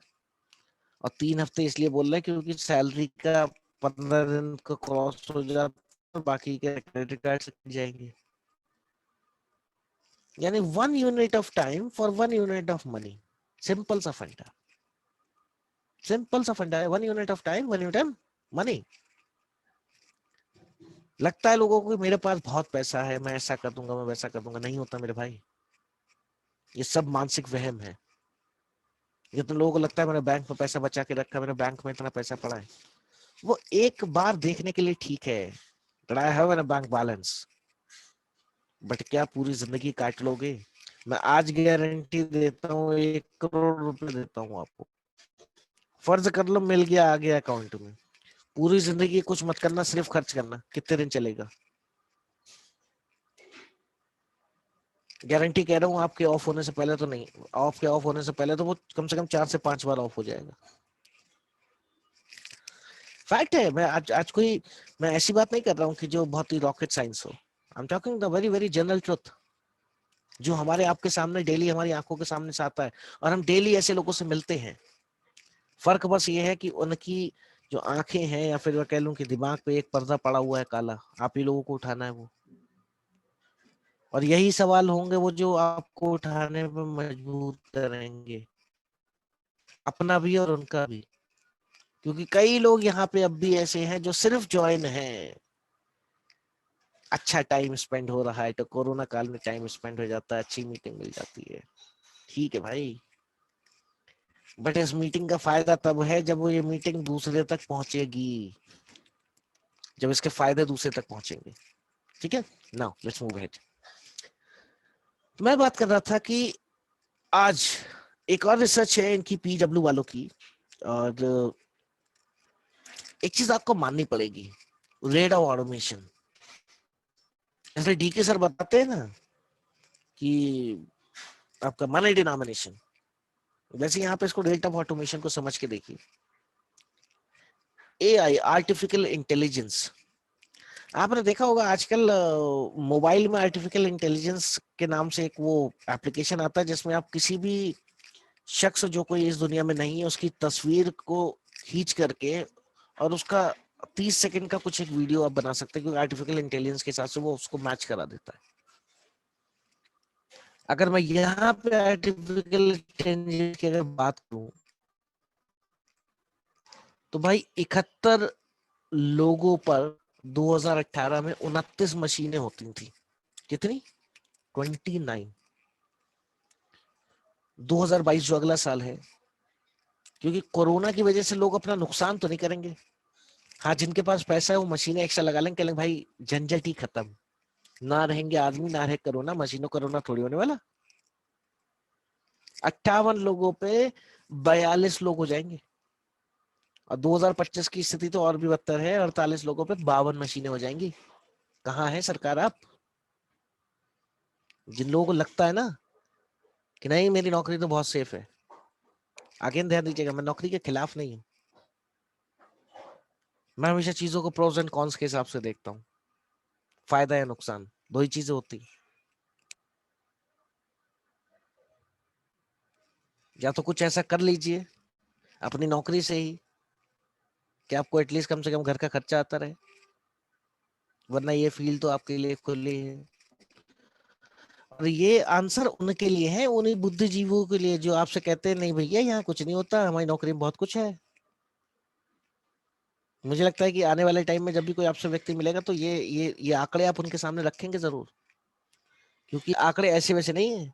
और 3 हफ्ते इसलिए बोल रहे हैं क्योंकि सैलरी का 15 दिन का क्रॉस हो जाता, बाकी के क्रेडिट कार्ड से कट जाएंगे। यानी 1 unit of time for 1 unit of money. Simple सा फंडा, सिंपल सा फंडा है, 1 unit of time 1 unit money. लगता है लोगों को कि मेरे पास बहुत पैसा है, मैं ऐसा कर दूंगा, मैं वैसा कर दूंगा, नहीं होता मेरे भाई। ये सब मानसिक वहम है। ये तो लोगों को लगता है मैंने बैंक में पैसा बचा के रखा, मेरे बैंक में इतना पैसा पड़ा है। वो एक बार देखने के लिए ठीक है, I have an bank balance, but क्या पूरी जिंदगी काट लोगे? मैं आज गारंटी देता हूँ, 1 करोड़ रुपए देता हूँ आपको, फर्ज कर लो मिल गया, आ गया अकाउंट में, पूरी जिंदगी कुछ मत करना, सिर्फ खर्च करना, कितने दिन चलेगा? गारंटी कह रहा हूँ, आपके ऑफ होने से पहले तो नहीं, आपके ऑफ होने से पहले तो वो कम से कम 4 से 5 बार ऑफ हो जाएगा। फैक्ट है। मैं आज कोई, मैं ऐसी बात नहीं कर रहा हूँ कि जो बहुत ही रॉकेट साइंस हो। I am talking the very very general truth, जो हमारे आपके सामने डेली हमारी आंखों के सामने से आता है, और हम डेली ऐसे लोगों से मिलते हैं। फर्क बस ये है कि उनकी जो आंखें हैं, या फिर मैं कह लूं कि दिमाग पे एक पर्दा पड़ा हुआ है काला, आप ही लोगों को उठाना है वो। और यही सवाल होंगे वो जो आपको उठाने पे मजबूर करेंगे, अपना भी और उनका भी। क्योंकि कई लोग यहाँ पे अब भी ऐसे हैं जो सिर्फ ज्वाइन हैं, अच्छा टाइम स्पेंड हो रहा है तो कोरोना काल में टाइम स्पेंड हो जाता है, अच्छी मीटिंग मिल जाती है, ठीक है भाई। बट इस मीटिंग का फायदा तब है जब वो ये मीटिंग दूसरे तक पहुंचेगी, जब इसके फायदे दूसरे तक पहुंचेंगे। ठीक है, नाउ लेट्स मूव अहेड। मैं बात कर रहा था कि आज एक और रिसर्च है इनकी, पीडब्ल्यू वालों की, और एक चीज आपको माननी पड़ेगी, रेट ऑफ ऑटोमेशन। जैसे डीके सर बताते हैं ना कि आपका मनी डिनोमिनेशन, वैसे यहाँ पे इसको रेट ऑफ ऑटोमेशन को समझ के देखिए। एआई, आर्टिफिशियल इंटेलिजेंस, आपने देखा होगा आजकल मोबाइल में आर्टिफिशियल इंटेलिजेंस के नाम से एक वो एप्लीकेशन आता है, जिसमें आप किसी भी शख्स जो कोई इस दुनिया में नहीं है उसकी तस्वीर को खींच करके, और उसका 30 सेकंड का कुछ एक वीडियो आप बना सकते हैं, क्योंकि आर्टिफिशियल इंटेलिजेंस के हिसाब से वो उसको मैच करा देता है। अगर मैं यहाँ पे आर्टिफिशियल इंटेलिजेंस की अगर बात करूं, तो भाई 71 लोगों पर 2018 में 29 मशीनें होती थी। कितनी? 29। 2022 जो अगला साल है, क्योंकि कोरोना की वजह से लोग अपना नुकसान तो नहीं करेंगे। हाँ, जिनके पास पैसा है वो मशीनें एक्स्ट्रा लगा लेंगे, कहेंगे भाई झंझट ही खत्म, ना रहेंगे आदमी, ना रहे कोरोना, मशीनों कोरोना थोड़ी होने वाला। 58 लोगों पे 42 लोग हो जाएंगे। और 2025 की स्थिति तो और भी बदतर है, 48 लोगों पे 52 मशीनें हो जाएंगी। कहाँ है सरकार आप? जिन लोगों को लगता है ना कि नहीं मेरी नौकरी तो बहुत सेफ है, आगे ध्यान दीजिएगा, मैं नौकरी के खिलाफ नहीं हूँ। मैं हमेशा चीजों को प्रोज एंड कॉन्स के हिसाब से देखता हूँ, फायदा या नुकसान, दो ही चीजें होती हैं। या तो कुछ ऐसा कर लीजिए अपनी नौकरी से ही कि आपको एटलीस्ट कम से कम घर का खर्चा आता रहे, वरना ये फील्ड तो आपके लिए खुली है। और ये आंसर उनके लिए है, उन्हीं बुद्धिजीवियों के लिए जो आपसे कहते हैं नहीं भैया यहाँ कुछ नहीं होता, हमारी नौकरी में बहुत कुछ है। मुझे लगता है कि आने वाले टाइम में जब भी कोई आपसे व्यक्ति मिलेगा तो ये आंकड़े आप उनके सामने रखेंगे जरूर, क्योंकि आंकड़े ऐसे वैसे नहीं है,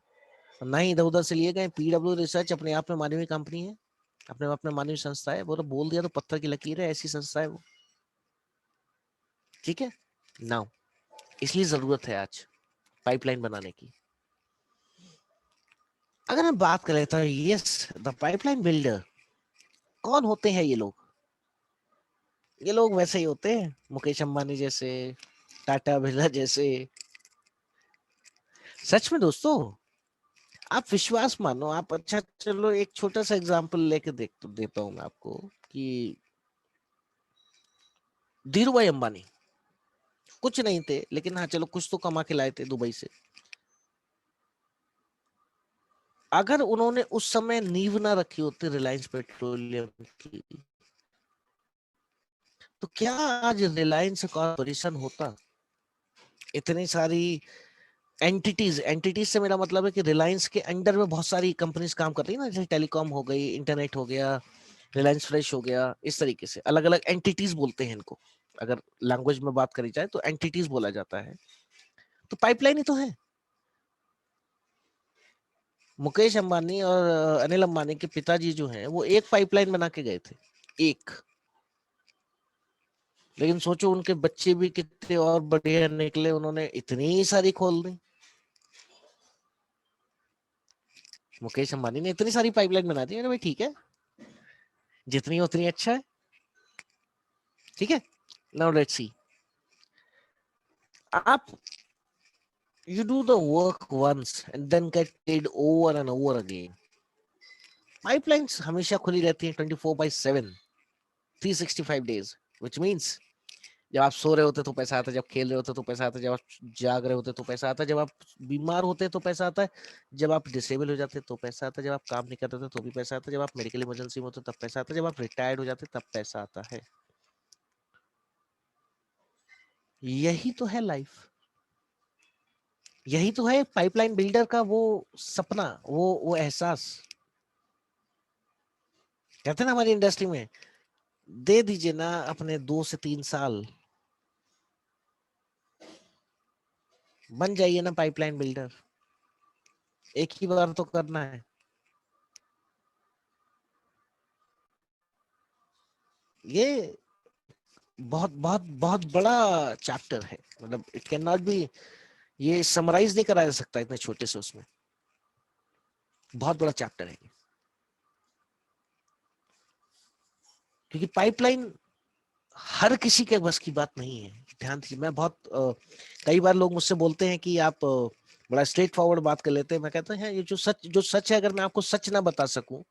ना ही इधर उधर से लिए गए। पीडब्ल्यू रिसर्च अपने आप में मानवीय कंपनी है, अपने आप में मानवीय संस्था है, वो तो बोल दिया तो पत्थर की लकीर है, ऐसी संस्था है वो। ठीक है नाउ, इसलिए जरूरत है आज पाइपलाइन बनाने की। अगर हम बात करें तो यस, द पाइपलाइन बिल्डर कौन होते हैं ये लोग? ये लोग वैसे ही होते हैं, मुकेश अंबानी जैसे, टाटा बिरला जैसे। सच में दोस्तों, आप विश्वास मानो, आप अच्छा चलो एक छोटा सा एग्जांपल लेके देख तो देता हूं मैं आपको कि धीरू भाई अंबानी कुछ नहीं थे, लेकिन हाँ चलो कुछ तो कमा के लाए थे दुबई से। अगर उन्होंने उस समय नींव ना रखी होती रिलायंस पेट्रोलियम की, तो क्या आज रिलायंस कॉर्पोरेशन होता? इतनी सारी एंटिटीज से मेरा मतलब है कि रिलायंस के अंडर में बहुत सारी कंपनीज काम कर रही है ना, जैसे टेलीकॉम हो गई, इंटरनेट हो गया, रिलायंस फ्रेश हो गया, इस तरीके से अलग अलग एंटिटीज बोलते हैं इनको। अगर लैंग्वेज में बात करी जाए तो एंटिटीज बोला जाता है। तो पाइपलाइन ही तो है। मुकेश अंबानी और अनिल अंबानी के पिताजी जो हैं वो एक पाइपलाइन बना के गए थे, एक। लेकिन सोचो उनके बच्चे भी कितने और बढ़िया निकले, उन्होंने इतनी सारी खोल दी। मुकेश अंबानी ने इतनी सारी पाइपलाइन बना दी, अरे भाई ठीक है, जितनी उतनी अच्छा है। ठीक है, नाउ लेट्स सी। आप you do the work once and then get paid over and over again. Pipelines हमेशा खुली रहती है 24/7, 365 days, which means जब आप सो रहे होते तो पैसा आता है, जब खेल रहे होते तो पैसा आता है, जब आप जाग रहे होते तो पैसा आता है, जब आप बीमार होते तो पैसा आता है, जब आप डिसेबल हो जाते तो पैसा आता है, जब आप काम नहीं करते तो भी पैसा आता है, जब आप मेडिकल इमरजेंसी में होते तब पैसा आता है, जब आप रिटायर्ड हो जाते तब पैसा आता है। यही तो है लाइफ, यही तो है पाइपलाइन बिल्डर का वो सपना, वो एहसास। कहते हैं ना हमारी इंडस्ट्री में, दे दीजिए ना अपने 2 से 3 साल, बन जाइए ना पाइपलाइन बिल्डर, एक ही बार तो करना है। ये बहुत बहुत बहुत बड़ा चैप्टर है, मतलब इट कैन नॉट बी, ये समराइज नहीं कराया जा सकता इतने छोटे से उसमें, बहुत बड़ा चैप्टर है। क्योंकि पाइपलाइन हर किसी के बस की बात नहीं है, ध्यान दीजिए। मैं बहुत कई बार लोग मुझसे बोलते हैं कि आप बड़ा स्ट्रेट फॉरवर्ड बात कर लेते हैं। मैं कहता हूँ ये जो सच है, अगर मैं आपको सच ना बता सकूं,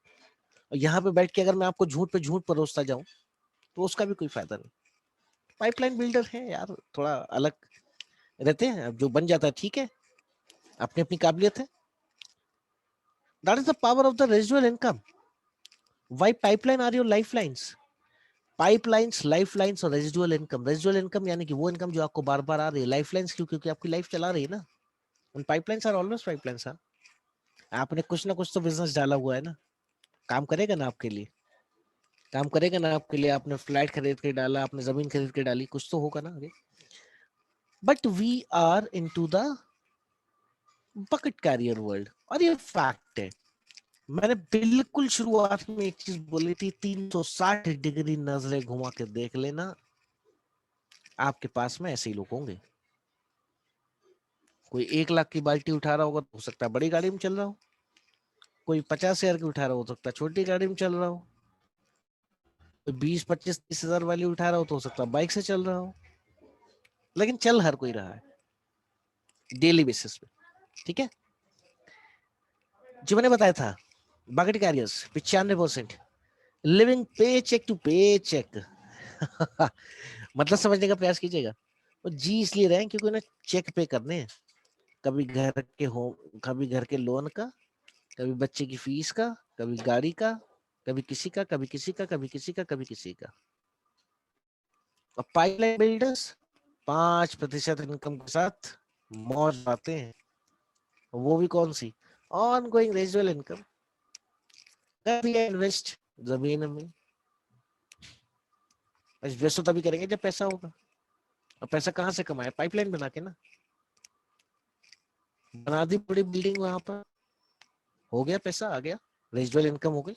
यहाँ पे बैठ के अगर मैं आपको झूठ पे झूठ परोसता जाऊं, तो उसका भी कोई फायदा नहीं। पाइपलाइन बिल्डर है यार, थोड़ा अलग रहते हैं, अब जो बन जाता है ठीक है, अपनी अपनी काबिलियत है। That is the power of the residual income. Why pipeline are your lifelines? Pipelines, lifelines और रेजिडुअल इनकम। रेजिडुअल इनकम यानी कि वो इनकम जो आपको बार बार आ रही है। लाइफलाइंस क्यों? क्योंकि आपकी लाइफ चला रही है ना। And pipelines are always pipelines. हाँ, आपने कुछ ना कुछ तो बिजनेस डाला हुआ है ना, काम करेगा ना आपके लिए, काम करेगा ना आपके लिए। आपने फ्लैट खरीद के डाला, आपने जमीन खरीद के डाली, कुछ तो होगा ना आगे। But we are into the bucket carrier world, और ये फैक्ट है। मैंने बिल्कुल शुरुआत में एक चीज बोली थी, 360 डिग्री नजरें घुमा के देख लेना, आपके पास में ऐसे ही लोग होंगे। कोई 1 लाख की बाल्टी उठा रहा होगा तो हो सकता है बड़ी गाड़ी में चल रहा हो, कोई 50 हजार की उठा रहा हो सकता है छोटी गाड़ी में चल रहा हो, कोई 20, 25, 30 हजार वाली उठा रहा हो तो हो सकता है बाइक से चल रहा हो। लेकिन चल हर कोई रहा है डेली बेसिस पे। ठीक है, जो मैंने बताया था, बकेट कैरियर्स 95%, लिविंग पे चेक टू पे चेक। मतलब समझने का प्रयास कीजिएगा। वो जी इसलिए रहे हैं क्योंकि उन्हें चेक पे करने हैं। कभी घर के हो, कभी घर के लोन का, कभी बच्चे की फीस का, कभी गाड़ी का, कभी किसी का, कभी किसी का, कभी किसी का, कभी किसी का। और पाइपलाइन बिल्डर्स 5% इनकम के साथ मौज आते हैं। वो भी कौन सी? Ongoing residual income. कर दिया इन्वेस्ट जमीन में, इन्वेस्ट तो तभी करेंगे जब पैसा होगा। और पैसा कहाँ से कमाए? पाइपलाइन बना के ना। बना दी बड़ी बिल्डिंग वहां पर, हो गया पैसा आ गया, रेजिडुअल इनकम हो गई।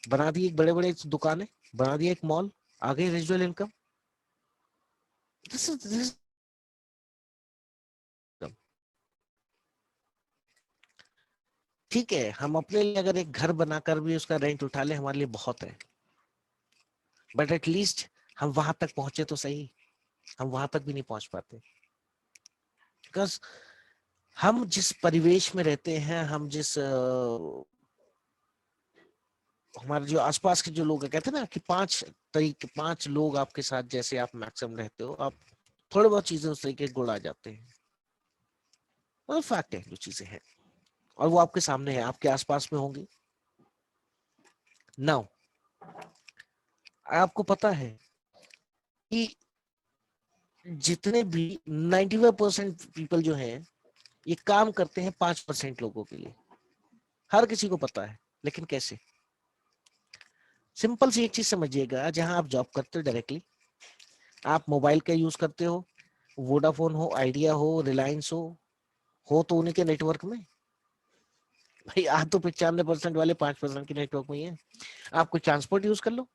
बना दी एक बड़े बड़े दुकानें, बना दिया एक मॉल, आ गई रेजिडुअल इनकम। दिस ठीक है, हम अपने लिए अगर एक घर बनाकर भी उसका रेंट उठा ले हमारे लिए बहुत है, बट एटलीस्ट हम वहां तक पहुंचे तो सही। हम वहां तक भी नहीं पहुंच पाते, बिकॉज हम जिस परिवेश में रहते हैं, हम जिस हमारे जो आसपास के जो लोग हैं, कहते हैं ना कि पांच लोग आपके साथ जैसे आप मैक्सिमम रहते हो, आप थोड़े बहुत चीजें उस तरीके के गुण आ जाते हैं। और फैक्ट है जो चीजें हैं, और वो आपके सामने है, आपके आसपास में होंगी। नाउ आपको पता है कि जितने भी 95% पीपल जो हैं, ये काम करते हैं 5% लोगों के लिए। हर किसी को पता है, लेकिन कैसे? सिंपल सी एक चीज समझिएगा, जहां आप जॉब करते हो डायरेक्टली, आप मोबाइल का यूज करते हो, वोडाफोन हो, आइडिया हो, रिलायंस हो तो उन्हीं के नेटवर्क में। भाई आज तो 95% वाले 5% के नेटवर्क में ही है। आप कोई ट्रांसपोर्ट यूज कर लो,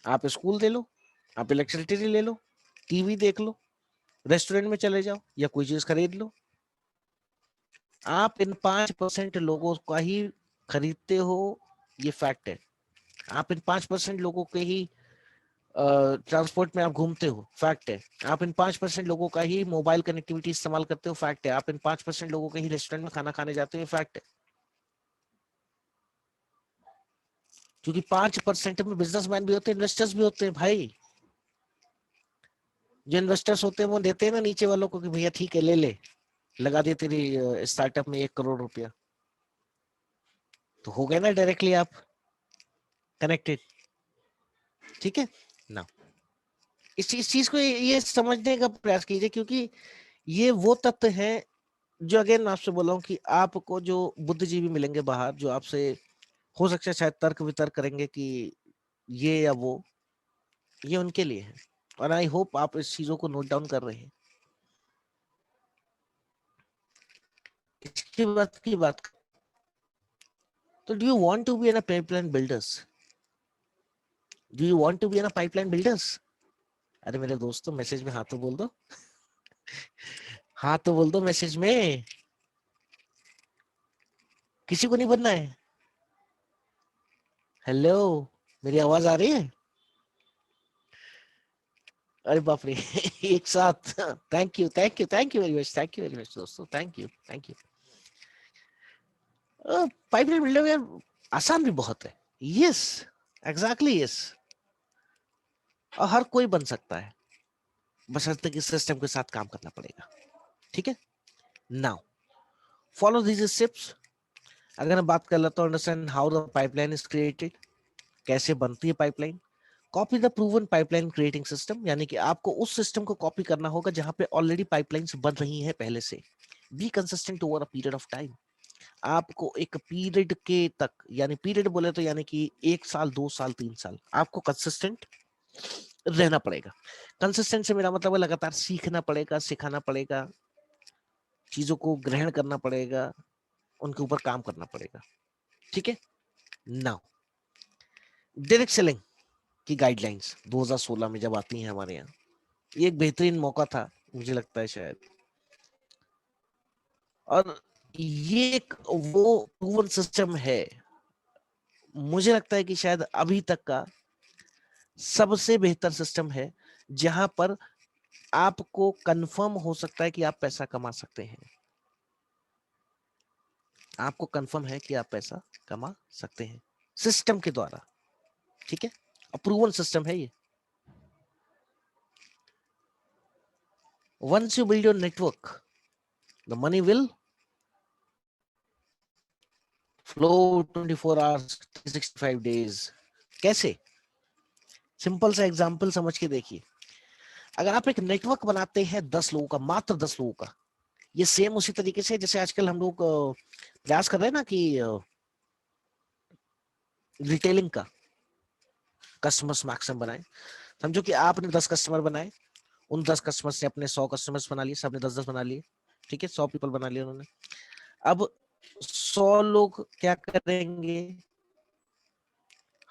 आप स्कूल दे लो, आप इलेक्ट्रिसिटी ले लो, टीवी देख लो, रेस्टोरेंट में चले जाओ या कोई चीज खरीद लो, आप इन 5% लोगों का ही खरीदते हो। ये फैक्ट है। आप इन 5% लोगों के ही ट्रांसपोर्ट में आप घूमते हो, फैक्ट है। आप इन 5% लोगों का ही मोबाइल कनेक्टिविटी इस्तेमाल करते हो, फैक्ट है। आप इन 5% लोगों के ही रेस्टोरेंट में खाना खाने जाते हो, फैक्ट है। क्योंकि 5% में बिजनेसमैन भी होते हैं, इन्वेस्टर्स भी होते हैं भाई। जो इन्वेस्टर्स होते हैं वो देते हैं ना नीचे वालों को कि भैया ठीक है ले ले, लगा दिए तेरी स्टार्टअप में 1 करोड़ रुपया, तो हो गए ना डायरेक्टली आप कनेक्टेड। ठीक है ना? इस चीज को ये समझने का प्रयास कीजिए, क्योंकि ये वो तथ्य है जो, अगेन मैं आपसे बोल रहा हूँ कि आपको जो बुद्धिजीवी मिलेंगे बाहर, जो आपसे हो सकता है शायद तर्क वितर्क करेंगे कि ये या वो, ये उनके लिए है। और आई होप आप इस चीजों को नोट डाउन कर रहे हैं। इसकी बात तो do you want to be an pipeline builders? Do you want to be an pipeline builders? अरे मेरे दोस्तों, मैसेज में हाँ तो बोल दो, हाँ तो बोल दो मैसेज में। किसी को नहीं बनना है? हेलो, मेरी आवाज आ रही है? अरे बाप रे एक साथ thank you thank you thank you very much, thank you very much दोस्तों, thank you thank you. Pipeline builder यार आसान भी बहुत है। Yes, exactly yes. और हर कोई बन सकता है, बशर्ते कि सिस्टम के साथ काम करना पड़ेगा। ठीक है, नाउ फॉलो दीज स्टेप्स। अगर हम बात कर लेते हैं, understand how the pipeline is created, कैसे बनती है pipeline. Copy the proven pipeline creating system, यानी कि आपको उस सिस्टम को कॉपी करना होगा जहां पे ऑलरेडी पाइपलाइंस बन रही हैं पहले से। Be consistent over a period of time. आपको एक पीरियड के तक, यानी पीरियड बोले तो यानी कि 1 साल 2 साल 3 साल, आपको कंसिस्टेंट रहना पड़ेगा। कंसिस्टेंट से मेरा मतलब है लगातार सीखना पड़ेगा, सिखाना पड़ेगा, चीजों को ग्रहण करना पड़ेगा, उनके ऊपर काम करना पड़ेगा। ठीक है, नाउ डायरेक्ट सेलिंग की गाइडलाइंस 2016 में जब आती हैं हमारे यहाँ, ये एक बेहतरीन मौका था मुझे लगता है शायद। और ये एक वो प्रूवन सिस्टम है, मुझे लगता है कि शायद अभी तक का सबसे बेहतर सिस्टम है, जहां पर आपको कंफर्म हो सकता है कि आप पैसा कमा सकते हैं। आपको कंफर्म है कि आप पैसा कमा सकते हैं सिस्टम के द्वारा। ठीक है, अप्रूवल सिस्टम है ये। Once you build your network, the money will flow 24 hours 365 days. कैसे? सिंपल सा एग्जांपल समझ के देखिए। अगर आप एक नेटवर्क बनाते हैं 10 लोगों का, मात्र 10 लोगों का, ये सेम उसी तरीके से जैसे आजकल हम लोग प्रयास कर रहे हैं ना कि रिटेलिंग का कस्टमर्स मैक्सिमम बनाए। समझो कि आपने 10 कस्टमर बनाए, उन 10 कस्टमर से अपने 100 कस्टमर्स बना लिए, सबने 10-10 बना लिए, ठीक है, 100 पीपल बना लिए उन्होंने। अब 100 लोग क्या करेंगे,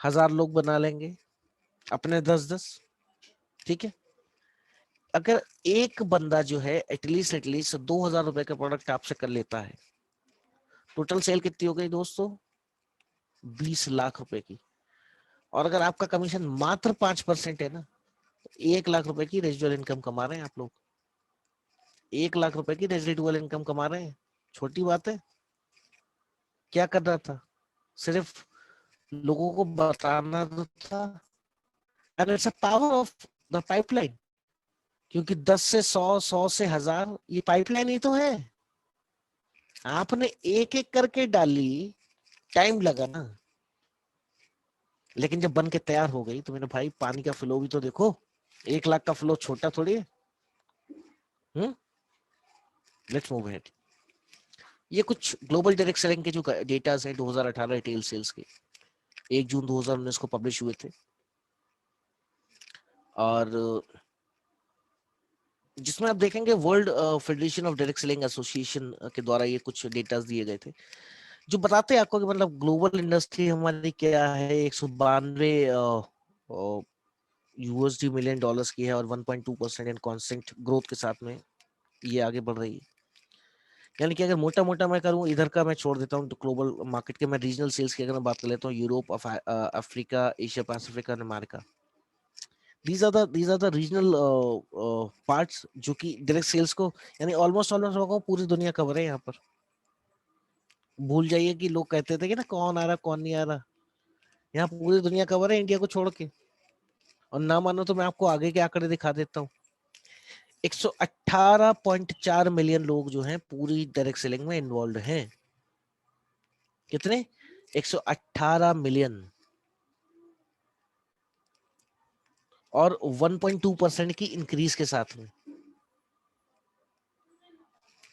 1000 लोग बना लेंगे अपने 10-10, ठीक है। अगर एक बंदा जो है एटलीस्ट 2000 रुपए का प्रोडक्ट आपसे कर लेता है, टोटल सेल कितनी हो गई दोस्तों, 20 लाख रुपए की। और अगर आपका कमीशन मात्र 5% है ना, 1 लाख रुपए की रेजिडुअल इनकम कमा रहे हैं आप लोग। 1 लाख रुपए की रेजिडुअल इनकम कमा रहे हैं, छोटी बात है। क्या कर रहा था, सिर्फ लोगों को बताना तो था। And it's a power of the pipeline, क्योंकि 10 से 100, 100 से 1000, ये पाइपलाइन ही तो है। आपने एक एक करके डाली, टाइम लगा ना, लेकिन जब बन के तैयार हो गई तो मेरे भाई पानी का फ्लो भी तो देखो, 1 लाख का फ्लो छोटा थोड़ी है। Let's move ahead. ये कुछ ग्लोबल डायरेक्ट सेलिंग के जो डेटा है 2018 रिटेल सेल्स के, 1 जून 2019 को पब्लिश हुए थे। और जिसमें आप देखेंगे world federation of direct selling association के द्वारा ये कुछ डेटा दिए गए थे, जो बताते हैं आपको कि मतलब ग्लोबल इंडस्ट्री हमारी क्या है, 192 यूएसडी मिलियन डॉलर्स की है, और 1.2% इन कांस्टेंट ग्रोथ के साथ में ये आगे बढ़ रही है। यानी कि अगर मोटा मोटा मैं करूं, इधर का मैं छोड़ देता हूं तो ग्लोबल मार्केट के मैं रीजनल सेल्स की अगर मैं बात कर लेता हूं, यूरोप, अफ्रीका, एशिया पैसिफिक और America, these are the regional parts जो कि डायरेक्ट सेल्स को, यानी ऑलमोस्ट ऑलमोस्ट पूरी दुनिया कवर है यहाँ पर। भूल जाइए कि लोग कहते थे कि ना कौन आ रहा कौन नहीं आ रहा, यहाँ पूरी दुनिया कवर है इंडिया को छोड़ के। और ना मानो तो मैं आपको आगे के आंकड़े दिखा देता हूँ। 118.4 मिलियन लोग जो हैं पूरी डायरेक्ट सेलिंग में इन्वॉल्व हैं। कितने, 118 मिलियन, और 1.2% की इंक्रीज के साथ में,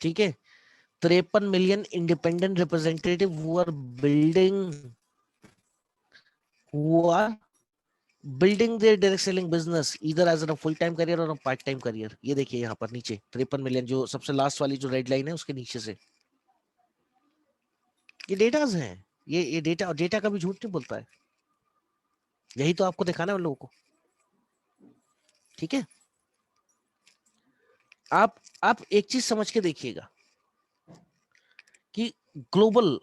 ठीक है। 53 million independent representative who are building their direct selling business either as a full time career or a part time career। ये देखिए यहाँ पर नीचे 53 मिलियन, जो सबसे लास्ट वाली जो रेड लाइन है उसके नीचे से, ये डेटाज हैं। ये डेटा, और डेटा कभी झूठ नहीं बोलता है, यही तो आपको दिखाना है उन लोगों को, ठीक है। आप एक चीज समझ के देखिएगा कि global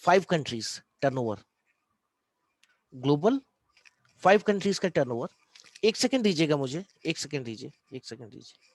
5 countries turnover, global 5 countries का टर्नओवर, एक सेकंड दीजिएगा मुझे, एक सेकंड दीजिए, एक सेकंड दीजिए।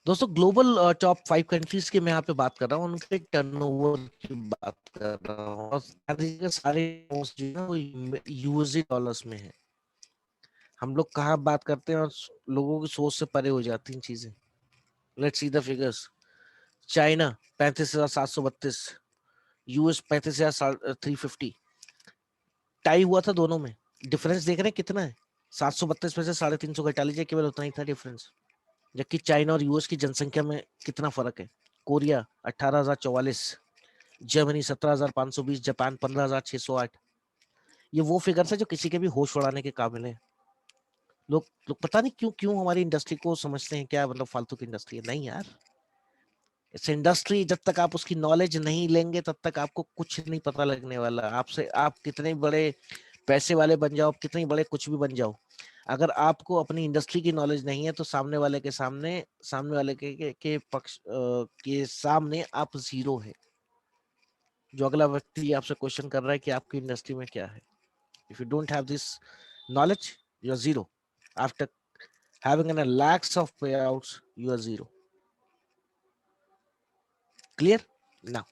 दोस्तों ग्लोबल टॉप 5 कंट्रीज की मैं यहाँ पे बात कर रहा हूँ, उनके टर्नओवर की बात कर रहा हूँ, और सारे जो है ना वो यूएसडी डॉलर्स में है। हम लोग कहाँ बात करते हैं और लोगों की सोच से परे हो जाती हैं चीजें। Let's see the figures. China 35,732, US 35,350, tie हुआ था दोनों में। डिफरेंस देख रहे हैं कितना है, 732 में से 350 घटा लीजिए, केवल उतना ही था डिफरेंस। जबकि चाइना और यूएस की जनसंख्या में कितना फर्क है। Korea 18,044, Germany 17,520, Japan 15,608। ये वो फिगर है जो किसी के भी होश उड़ाने के काबिल है। लोग पता नहीं क्यों क्यों हमारी इंडस्ट्री को समझते हैं क्या मतलब फालतू की इंडस्ट्री है। नहीं यार, इस इंडस्ट्री जब तक आप उसकी नॉलेज नहीं लेंगे तब तक आपको कुछ नहीं पता लगने वाला। आपसे आप कितने बड़े पैसे वाले बन जाओ, कितने बड़े कुछ भी बन जाओ, अगर आपको अपनी इंडस्ट्री की नॉलेज नहीं है तो सामने वाले के पक्ष के सामने आप जीरो है। जो अगला व्यक्ति आपसे क्वेश्चन कर रहा है कि आपकी इंडस्ट्री में क्या है, if you don't have this knowledge, you are zero. After having a lakhs of payouts, you are zero. Clear? ना।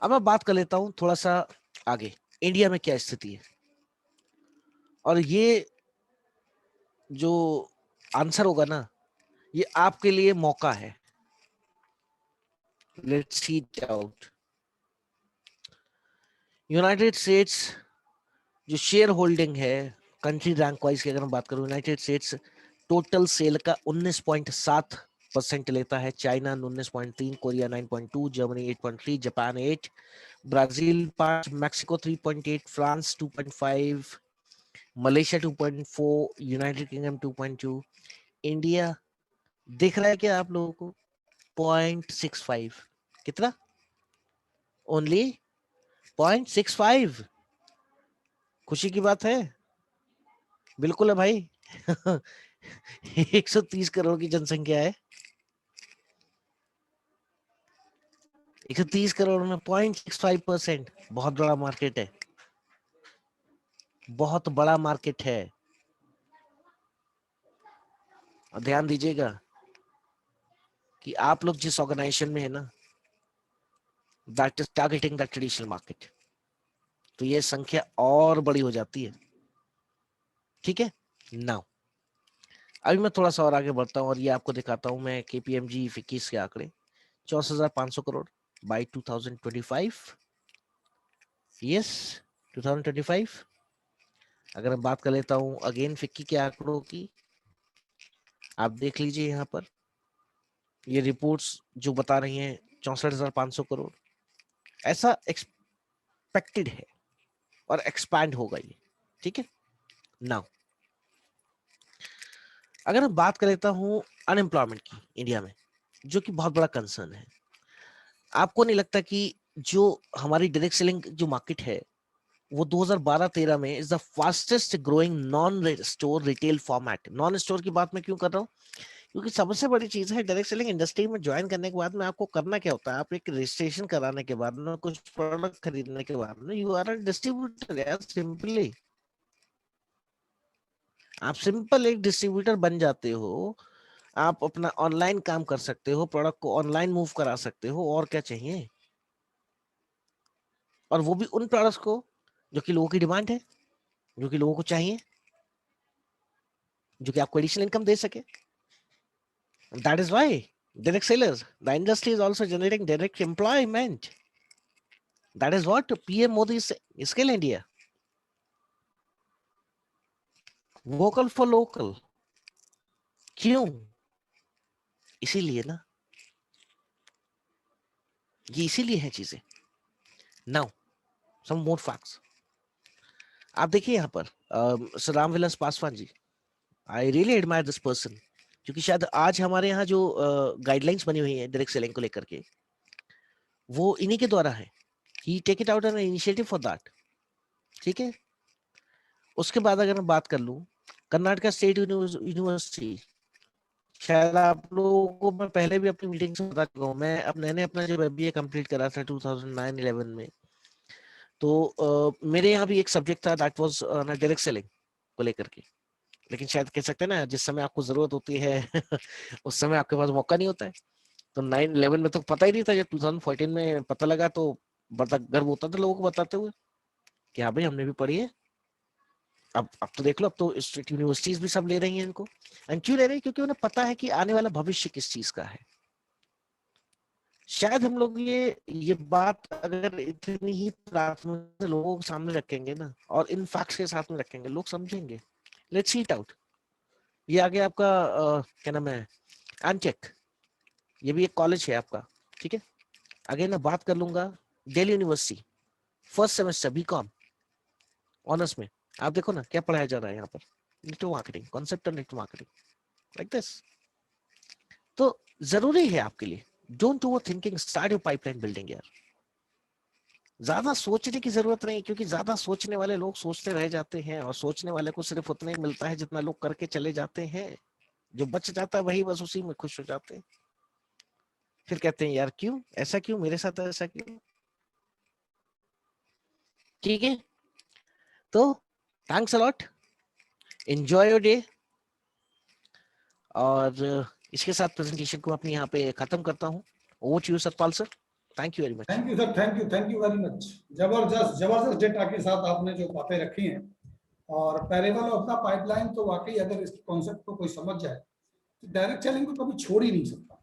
अब मैं बात कर लेता हूं थोड़ा सा आगे, इंडिया में क्या स्थिति है, और ये जो आंसर होगा ना, ये आपके लिए मौका है। Let's see it out. United states जो शेयर होल्डिंग है कंट्री रैंक वाइज की अगर मैं बात करूं, यूनाइटेड स्टेट्स टोटल सेल का 19.7% लेता है, China 19.3, Korea 9.2, Germany 8.3, Japan 8, Brazil 5, Mexico 3.8, France 2.5, Malaysia 2.4, United kingdom 2.2, India दिख रहा है क्या आप लोगों को? 0.65। कितना? ओनली 0.65। खुशी की बात है? बिल्कुल है भाई। 130 करोड़ की जनसंख्या है, 130 करोड़ में 0.65%, बहुत बड़ा मार्केट है, बहुत बड़ा मार्केट है। और ध्यान दीजिएगा कि आप लोग जिस ऑर्गेनाइजेशन में है ना, that is targeting the traditional market, तो ये संख्या और बड़ी हो जाती है। ठीक है, नाउ अभी मैं थोड़ा सा और आगे बढ़ता हूँ और ये आपको दिखाता हूँ मैं केपीएमजी 21 के आंकड़े। 64,500 करोड़ बाय 2025। यस, 2025। अगर मैं बात कर लेता हूँ अगेन फिक्की के आंकड़ों की, आप देख लीजिए यहाँ पर ये रिपोर्ट्स जो बता रही हैं 64,500 करोड़, ऐसा एक्सपेक्टेड है और एक्सपैंड होगा ये। ठीक है, नाउ अगर मैं बात कर लेता हूँ अनएम्प्लॉयमेंट की इंडिया में, जो कि बहुत बड़ा कंसर्न है, आपको नहीं लगता कि जो हमारी डायरेक्ट सेलिंग जो मार्केट है वो 2012-13 में is the fastest growing non store retail format. Non store की बात मैं क्यों कर रहा हूँ? क्योंकि सबसे बड़ी चीज है डायरेक्ट सेलिंग इंडस्ट्री में ज्वाइन करने के बाद में आपको करना क्या होता है, आप एक रजिस्ट्रेशन कराने के बाद में कुछ प्रोडक्ट खरीदने के बाद में यू आर अ डिस्ट्रीब्यूटर यार, सिंपली आप सिंपल एक डिस्ट्रीब्यूटर बन जाते हो। आप अपना ऑनलाइन काम कर सकते हो, प्रोडक्ट को ऑनलाइन मूव करा सकते हो, और क्या चाहिए? और वो भी उन प्रोडक्ट्स को जो कि लोगों की डिमांड है, जो कि लोगों को चाहिए, जो कि आपको एडिशनल इनकम दे सके। That is why direct sellers, the industry is also generating direct employment. That is what PM Modi is saying. Scale India, vocal for local. क्यों? इसीलिए ना, ये इसीलिए है चीजें। Now some more facts. आप देखिए यहाँ पर sir Ramvilas Paswan ji, I really admire this person, क्योंकि शायद आज हमारे यहाँ जो गाइडलाइंस बनी हुई है डायरेक्ट सेलिंग को लेकर के, वो इन्हीं के द्वारा है। He take it out an initiative for that. ठीक है, उसके बाद अगर मैं बात कर लूं कर्नाटका स्टेट यूनिवर्सिटी, शायद आप लोगों को मैं पहले भी अपनी मीटिंग से बता चुका हूँ, मैं मैंने अपना जब एमबीए कंप्लीट करा था 2009-11 में, तो मेरे यहाँ भी एक सब्जेक्ट था दैट वाज डायरेक्ट सेलिंग को लेकर के। लेकिन शायद कह सकते हैं ना, जिस समय आपको जरूरत होती है उस समय आपके पास मौका नहीं होता है। तो 9-11 में तो पता ही नहीं था, जब 2014 में पता लगा तो बड़ा गर्व होता था लोगों को बताते हुए कि हाँ भाई हमने भी पढ़ी है। अब तो देख लो, अब तो स्टेट यूनिवर्सिटीज भी सब ले रही हैं इनको। एंड क्यों ले रही है? क्योंकि उन्हें पता है कि आने वाला भविष्य किस चीज का है। शायद हम लोग ये बात अगर इतनी ही प्राथमिकता से लोगों के सामने रखेंगे ना, और इन फैक्ट्स के साथ में रखेंगे, लोग समझेंगे। Let's see it out. ये आगे आपका क्या नाम है, एनटेक, ये भी एक कॉलेज है आपका। ठीक है, अगेन मैं बात कर लूंगा Delhi university, first semester BCom honours में। आप देखो ना क्या पढ़ाया जा रहा है यहाँ पर, network marketing, concept of network marketing, like this. तो जरूरी है आपके लिए, don't over thinking, start your pipeline building यार। ज्यादा सोचने की जरूरत नहीं, क्योंकि ज्यादा सोचने वाले लोग सोचते रह जाते हैं, और सोचने वाले को सिर्फ उतना ही मिलता है जितना लोग करके चले जाते हैं। जो बच जाता है वही बस उसी में खुश हो जाते हैं। फिर कहते हैं यार क्यों ऐसा, क्यों मेरे साथ ऐसा क्यों? ठीक है, तो thanks a lot, enjoy your day. और इसके साथ प्रेजेंटेशन को अपनी यहाँ पे खत्म करता हूँ। Over to you, Satpal sir. Thank you very much. Thank you sir, thank you very much. जबरदस्त डेटा के साथ आपने जो बातें रखी हैं, और पैरेबल ऑफ द पाइपलाइन तो वाकई अगर इस कॉन्सेप्ट को कोई समझ जाए तो डायरेक्ट सेलिंग को कभी छोड़ ही नहीं सकता।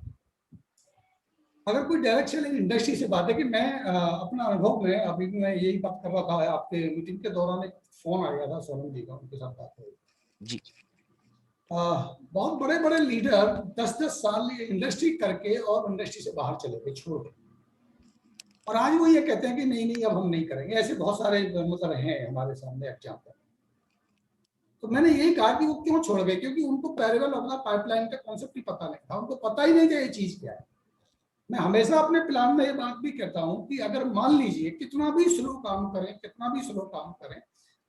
अगर कोई डायरेक्ट सेलिंग इंडस्ट्री से बात है कि मैं अपना अनुभव में अभी मैं यही बात कर रहा था, आपके मीटिंग के दौरान एक फोन आ गया था सोनम जी का, उनके साथ बात हुई जी। बहुत बड़े बड़े लीडर 10-10 साल इंडस्ट्री करके और इंडस्ट्री से बाहर चले गए, छोड़ गए, और आज वो ये कहते हैं कि नहीं नहीं अब हम नहीं करेंगे। ऐसे बहुत सारे मतलब हैं हमारे सामने एग्जाम्पल। तो मैंने यही कहा कि वो क्यों छोड़ गए, क्योंकि उनको पैरेलल ऑफ द पाइपलाइन का कॉन्सेप्ट ही पता नहीं था, उनको पता ही नहीं था ये चीज क्या है। मैं हमेशा अपने प्लान में ये बात भी कहता हूं कि अगर मान लीजिए कितना भी स्लो काम करें, कितना भी स्लो काम करें,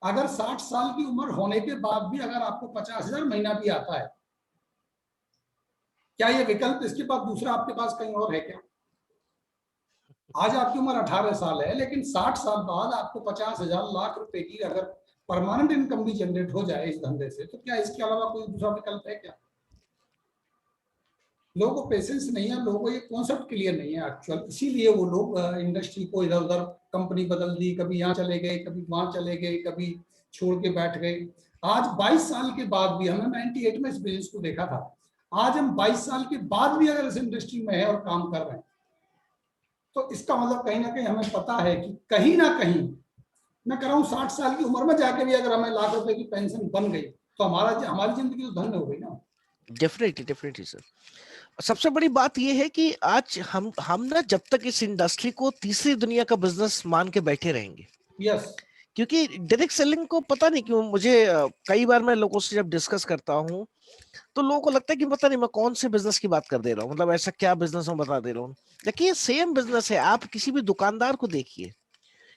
अगर 60 साल की उम्र होने के बाद भी अगर आपको 50,000 महीना भी आता है, क्या ये विकल्प इसके बाद दूसरा आपके पास कहीं और है क्या? आज आपकी उम्र 18 साल है, लेकिन 60 साल बाद आपको 50,000 लाख रुपए की अगर परमानेंट इनकम भी जनरेट हो जाए इस धंधे से, तो क्या इसके अलावा कोई दूसरा विकल्प है क्या? लोगों को पेशेंस नहीं है, लोगों को ये कॉन्सेप्ट क्लियर नहीं है एक्चुअल, इसीलिए वो लोग इंडस्ट्री को इधर उधर कंपनी बदल दी, कभी यहाँ चले गए, कभी वहां चले गए, कभी छोड़ के बैठ गए। आज 22 साल के बाद भी, हमने 98 में इस बिजनेस को देखा था, आज हम 22 साल के बाद भी अगर इस इंडस्ट्री में है और काम कर रहे हैं, तो इसका मतलब कहीं ना कहीं हमें पता है कि कहीं ना कहीं, मैं कह रहा हूँ 60 साल की उम्र में जाके भी अगर हमें लाख रुपए की पेंशन बन गई तो हमारी जिंदगी तो धन्य हो गई ना। Definitely sir. सबसे बड़ी बात यह है कि आज हम ना जब तक इस इंडस्ट्री को तीसरी दुनिया का बिजनेस मान के बैठे रहेंगे। यस। क्योंकि डायरेक्ट सेलिंग को पता नहीं क्यों मुझे कई बार मैं लोगों से जब डिस्कस करता हूँ तो लोगों को लगता है कि पता नहीं मैं कौन से बिजनेस की बात कर दे रहा हूँ, मतलब ऐसा क्या बिजनेस मैं बता दे रहा हूँ। देखिए सेम बिजनेस है, आप किसी भी दुकानदार को देखिए,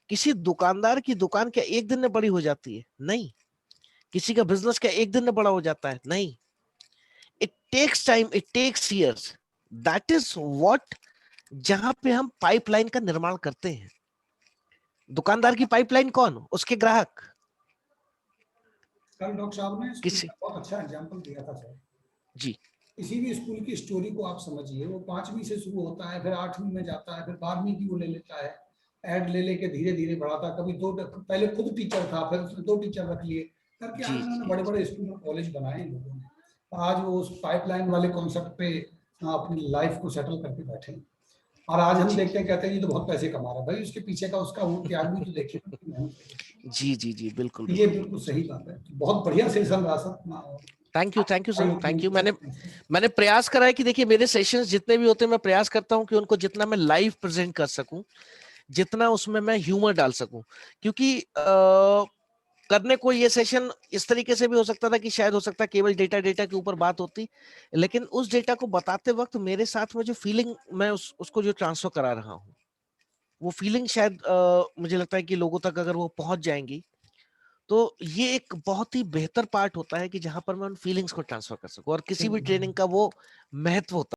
किसी दुकानदार की दुकान क्या एक दिन में बड़ी हो जाती है? नहीं। किसी का बिजनेस क्या एक दिन में बड़ा हो जाता है? नहीं। It takes time, it takes years. That is what, जहां पे हम पाइपलाइन का निर्माण करते हैं। दुकानदार की पाइपलाइन कौन? उसके ग्राहक। कल डॉक्टर साहब ने किसी बहुत अच्छा एग्जांपल दिया था सर जी। किसी भी स्कूल की स्टोरी को आप समझिए, वो 5वीं से शुरू होता है, फिर 8वीं में जाता है, फिर 12वीं की वो ले लेता है, ऐड ले लेके धीरे धीरे बढ़ाता, कभी पहले खुद टीचर था, फिर उसने 2 टीचर रख लिए करके, आज जी उन्होंने जी बड़े बड़े स्कूल और कॉलेज बनाए हैं लोगों ने। आज वो उस पाइपलाइन वाले कॉन्सेप्ट पे अपनी लाइफ को सेटल करके बैठे हैं, और आज हम जी देखते हैं, कहते हैं ये तो बहुत पैसे कमा रहा है, भाई उसके पीछे का उसका वो त्याग भी तो देखिए, जी बिल्कुल ये बिल्कुल बिल्कुल सही बात है। बहुत बढ़िया सेशन रहा sir. Thank you sir, thank you. मैंने प्रयास करा है कि देखिए मेरे सेशंस जितने भी होते हैं मैं प्रयास करता हूं कि उनको जितना मैं लाइव प्रेजेंट कर सकूं, जितना उसमें मैं ह्यूमर डाल सकूं। क्योंकि करने को ये सेशन इस तरीके से भी हो सकता था कि शायद हो सकता है केवल डेटा डेटा के ऊपर बात होती, लेकिन उस डेटा को बताते वक्त मेरे साथ में जो फीलिंग मैं उसको जो ट्रांसफर करा रहा हूँ, वो फीलिंग शायद मुझे लगता है कि लोगों तक अगर वो पहुंच जाएंगी तो ये एक बहुत ही बेहतर पार्ट होता है कि जहां पर मैं उन फीलिंग्स को ट्रांसफर कर सकूं, और किसी भी ट्रेनिंग का वो महत्व होता है।